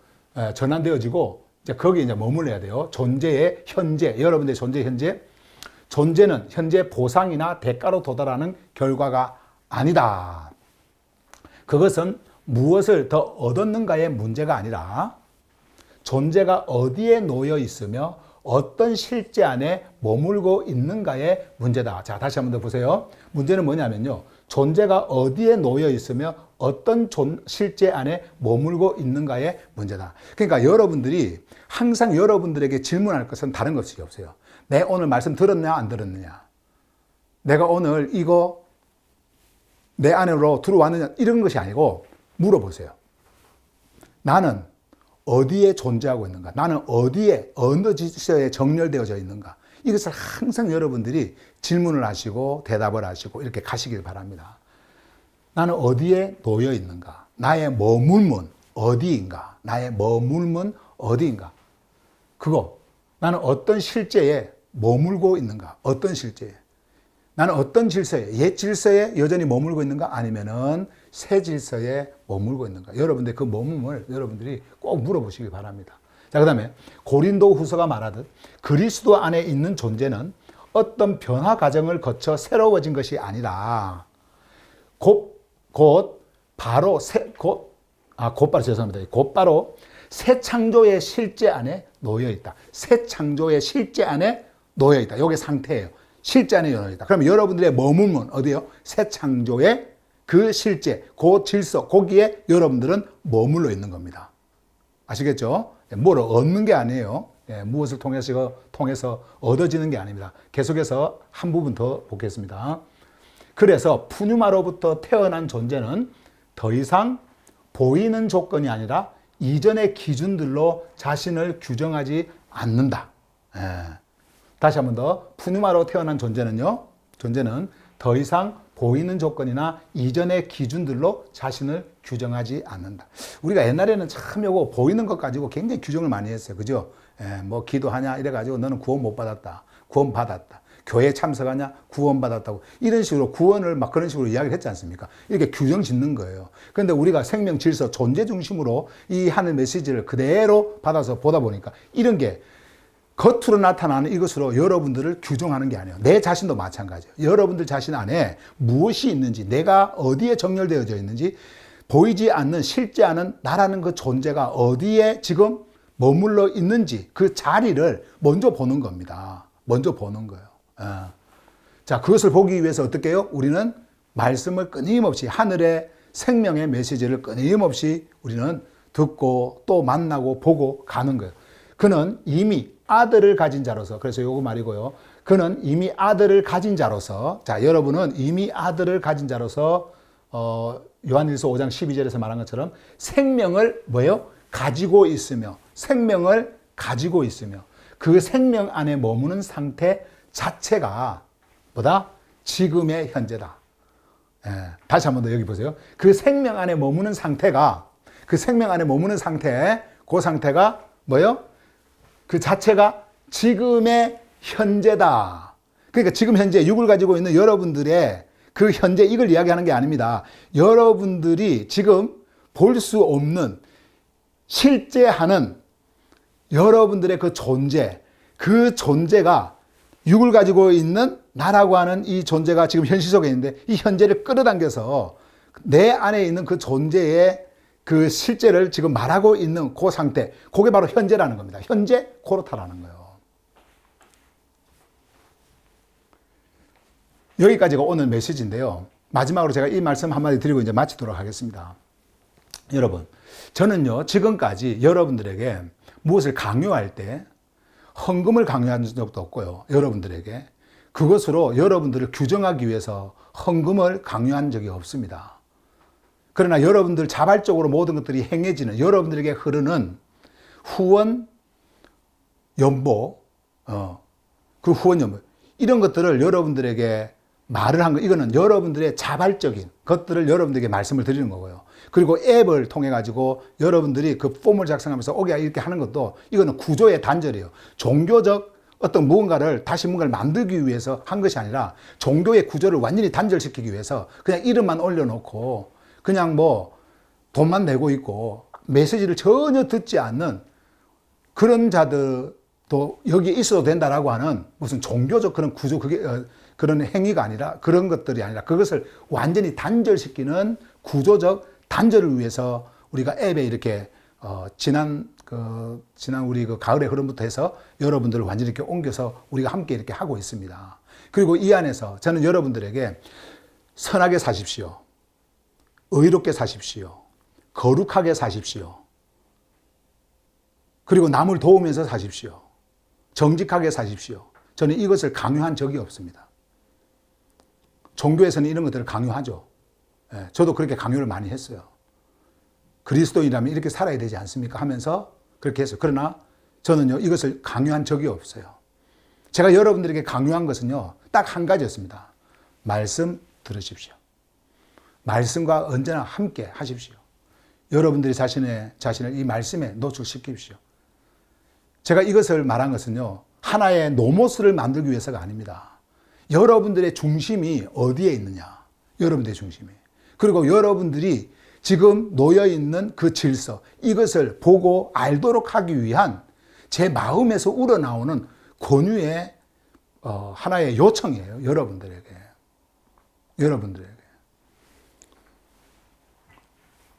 전환되어지고 이제 거기에 이제 머물러야 돼요. 존재의 현재, 여러분들의 존재의 현재. 존재는 현재 보상이나 대가로 도달하는 결과가 아니다. 그것은 무엇을 더 얻었는가의 문제가 아니라 존재가 어디에 놓여 있으며 어떤 실제 안에 머물고 있는가의 문제다. 자, 다시 한번 더 보세요. 문제는 뭐냐면요. 존재가 어디에 놓여 있으며 어떤 실제 안에 머물고 있는가의 문제다. 그러니까 여러분들이 항상 여러분들에게 질문할 것은 다른 것이 없어요. 내 오늘 말씀 들었냐 안 들었느냐, 내가 오늘 이거 내 안으로 들어왔느냐, 이런 것이 아니고 물어보세요. 나는 어디에 존재하고 있는가? 나는 어디에, 어느 질서에 정렬되어져 있는가? 이것을 항상 여러분들이 질문을 하시고 대답을 하시고 이렇게 가시길 바랍니다. 나는 어디에 놓여 있는가? 나의 머물문 어디인가? 나의 머물문 어디인가? 그거, 나는 어떤 실제에 머물고 있는가? 어떤 실제에? 나는 어떤 질서에, 옛 질서에 여전히 머물고 있는가? 아니면은 새 질서에 머물고 있는가? 여러분들 그 머물을 여러분들이 꼭 물어보시기 바랍니다. 자, 그 다음에 고린도 후서가 말하듯 그리스도 안에 있는 존재는 어떤 변화 과정을 거쳐 새로워진 것이 아니라 곧바로 새 창조의 실제 안에 놓여 있다. 새 창조의 실제 안에 놓여 있다. 이게 상태예요. 실제 안에 놓여 있다. 그럼 여러분들의 머물면 어디요? 새 창조의 그 실제, 그 질서, 거기에 여러분들은 머물러 있는 겁니다. 아시겠죠? 뭘 얻는 게 아니에요. 무엇을 통해서 얻어지는 게 아닙니다. 계속해서 한 부분 더 보겠습니다. 그래서 푸뉴마로부터 태어난 존재는 더 이상 보이는 조건이 아니라 이전의 기준들로 자신을 규정하지 않는다. 다시 한 번 더. 푸뉴마로 태어난 존재는 더 이상 보이는 조건이나 이전의 기준들로 자신을 규정하지 않는다. 우리가 옛날에는 참 요거 보이는 것 가지고 굉장히 규정을 많이 했어요. 그죠? 뭐 기도하냐 이래가지고 너는 구원 못 받았다. 구원 받았다. 교회 참석하냐? 구원 받았다고. 이런 식으로 구원을 막 그런 식으로 이야기를 했지 않습니까? 이렇게 규정 짓는 거예요. 그런데 우리가 생명 질서, 존재 중심으로 이 하늘 메시지를 그대로 받아서 보다 보니까 이런 게 겉으로 나타나는 이것으로 여러분들을 규정하는 게 아니에요. 내 자신도 마찬가지예요. 여러분들 자신 안에 무엇이 있는지, 내가 어디에 정렬되어져 있는지, 보이지 않는, 실제 않은 나라는 그 존재가 어디에 지금 머물러 있는지 그 자리를 먼저 보는 겁니다. 먼저 보는 거예요. 자, 그것을 보기 위해서 어떻게 해요? 우리는 말씀을 끊임없이, 하늘의 생명의 메시지를 끊임없이 우리는 듣고 또 만나고 보고 가는 거예요. 그는 이미 아들을 가진 자로서, 그래서 요거 말이고요. 그는 이미 아들을 가진 자로서, 자, 여러분은 이미 아들을 가진 자로서, 요한일서 5장 12절에서 말한 것처럼 생명을 뭐예요? 가지고 있으며, 생명을 가지고 있으며, 그 생명 안에 머무는 상태 자체가 뭐다? 지금의 현재다. 다시 한 번 더 여기 보세요. 그 생명 안에 머무는 상태가, 그 생명 안에 머무는 상태, 그 상태가 뭐예요? 그 자체가 지금의 현재다. 그러니까 지금 현재 육을 가지고 있는 여러분들의 그 현재, 이걸 이야기하는 게 아닙니다. 여러분들이 지금 볼 수 없는 실제하는 여러분들의 그 존재, 그 존재가 육을 가지고 있는 나라고 하는 이 존재가 지금 현실 속에 있는데 이 현재를 끌어당겨서 내 안에 있는 그 존재의 그 실제를 지금 말하고 있는 그 상태, 그게 바로 현재라는 겁니다. 현재 코르타라는 거예요. 여기까지가 오늘 메시지인데요. 마지막으로 제가 이 말씀 한마디 드리고 이제 마치도록 하겠습니다. 여러분, 저는요, 지금까지 여러분들에게 무엇을 강요할 때 헌금을 강요한 적도 없고요. 여러분들에게 그것으로 여러분들을 규정하기 위해서 헌금을 강요한 적이 없습니다. 그러나 여러분들 자발적으로 모든 것들이 행해지는, 여러분들에게 흐르는 후원 연보, 그 후원 연보, 이런 것들을 여러분들에게 말을 한 거, 이거는 여러분들의 자발적인 것들을 여러분들에게 말씀을 드리는 거고요. 그리고 앱을 통해 가지고 여러분들이 그 폼을 작성하면서 오게 이렇게 하는 것도 이거는 구조의 단절이에요. 종교적 어떤 무언가를 다시 뭔가를 만들기 위해서 한 것이 아니라 종교의 구조를 완전히 단절시키기 위해서 그냥 이름만 올려놓고 그냥 뭐 돈만 내고 있고 메시지를 전혀 듣지 않는 그런 자들도 여기에 있어도 된다라고 하는 무슨 종교적 그런 구조, 그게 그런 행위가 아니라, 그런 것들이 아니라 그것을 완전히 단절시키는 구조적 단절을 위해서 우리가 앱에 이렇게 지난 우리 그 가을의 흐름부터 해서 여러분들을 완전히 이렇게 옮겨서 우리가 함께 이렇게 하고 있습니다. 그리고 이 안에서 저는 여러분들에게 선하게 사십시오. 의롭게 사십시오. 거룩하게 사십시오. 그리고 남을 도우면서 사십시오. 정직하게 사십시오. 저는 이것을 강요한 적이 없습니다. 종교에서는 이런 것들을 강요하죠. 예, 저도 그렇게 강요를 많이 했어요. 그리스도인이라면 이렇게 살아야 되지 않습니까? 하면서 그렇게 했어요. 그러나 저는요, 이것을 강요한 적이 없어요. 제가 여러분들에게 강요한 것은요, 딱 한 가지였습니다. 말씀 들으십시오. 말씀과 언제나 함께 하십시오. 여러분들이 자신을 이 말씀에 노출시키십시오. 제가 이것을 말한 것은요, 하나의 노모스를 만들기 위해서가 아닙니다. 여러분들의 중심이 어디에 있느냐. 여러분들의 중심이. 그리고 여러분들이 지금 놓여있는 그 질서, 이것을 보고 알도록 하기 위한 제 마음에서 우러나오는 권유의 하나의 요청이에요. 여러분들에게.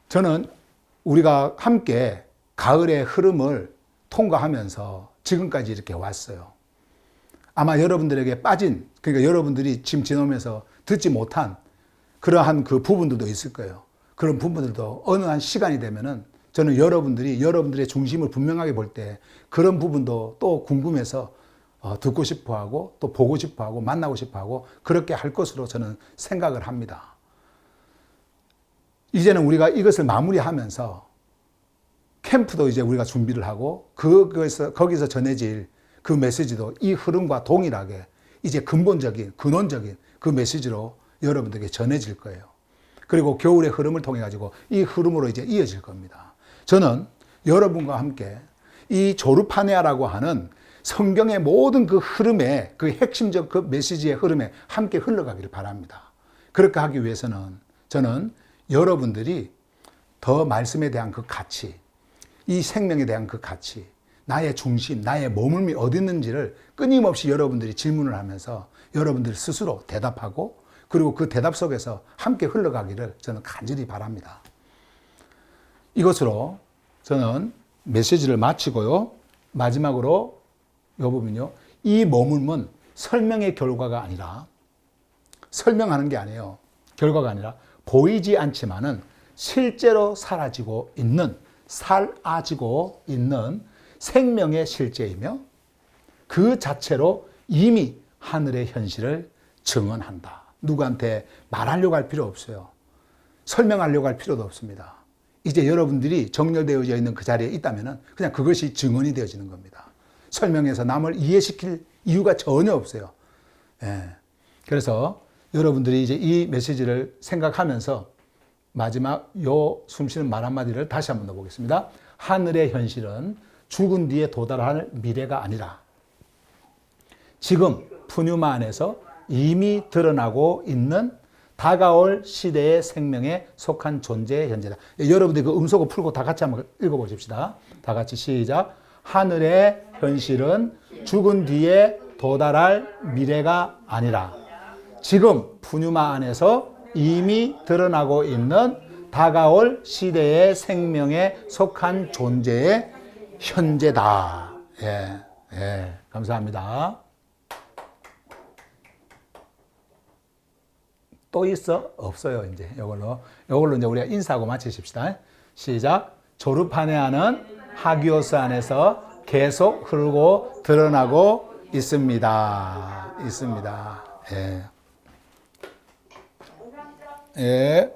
저는 우리가 함께 가을의 흐름을 통과하면서 지금까지 이렇게 왔어요. 아마 여러분들에게 빠진, 그러니까 여러분들이 지금 지나면서 듣지 못한 그러한 그 부분들도 있을 거예요. 그런 부분들도 어느 한 시간이 되면은 저는 여러분들의 중심을 분명하게 볼 때 그런 부분도 또 궁금해서 듣고 싶어 하고 또 보고 싶어 하고 만나고 싶어 하고 그렇게 할 것으로 저는 생각을 합니다. 이제는 우리가 이것을 마무리하면서 캠프도 이제 우리가 준비를 하고 거기서 전해질 그 메시지도 이 흐름과 동일하게 이제 근본적인, 근원적인 그 메시지로 여러분들에게 전해질 거예요. 그리고 겨울의 흐름을 통해 가지고 이 흐름으로 이제 이어질 겁니다. 저는 여러분과 함께 이 조르파네아라고 하는 성경의 모든 그 흐름에, 그 핵심적 그 메시지의 흐름에 함께 흘러가기를 바랍니다. 그렇게 하기 위해서는 저는 여러분들이 더 말씀에 대한 그 가치, 이 생명에 대한 그 가치, 나의 중심, 나의 머물미 어디 있는지를 끊임없이 여러분들이 질문을 하면서 여러분들 스스로 대답하고 그리고 그 대답 속에서 함께 흘러가기를 저는 간절히 바랍니다. 이것으로 저는 메시지를 마치고요. 마지막으로 이 부분요. 이 머물면 설명의 결과가 아니라 설명하는 게 아니에요. 결과가 아니라 보이지 않지만은 실제로 사라지고 있는 생명의 실제이며 그 자체로 이미 하늘의 현실을 증언한다. 누구한테 말하려고 할 필요 없어요. 설명하려고 할 필요도 없습니다. 이제 여러분들이 정렬되어져 있는 그 자리에 있다면 그냥 그것이 증언이 되어지는 겁니다. 설명해서 남을 이해시킬 이유가 전혀 없어요. 예. 그래서 여러분들이 이제 이 메시지를 생각하면서 마지막 요 숨쉬는 말 한마디를 다시 한번 넣어보겠습니다. 하늘의 현실은 죽은 뒤에 도달할 미래가 아니라 지금 푸뉴마 안에서 이미 드러나고 있는 다가올 시대의 생명에 속한 존재의 현재다. 여러분들이 그 음소거 풀고 다 같이 한번 읽어보십시다. 다 같이 시작. 하늘의 현실은 죽은 뒤에 도달할 미래가 아니라 지금 푸뉴마 안에서 이미 드러나고 있는 다가올 시대의 생명에 속한 존재의 현재다. 예, 감사합니다. 또 있어? 없어요, 이제. 요걸로 이제 우리가 인사하고 마치십시다. 시작. 조르파네아는 하기오스 안에서 계속 흐르고 드러나고 있습니다. 예. 예.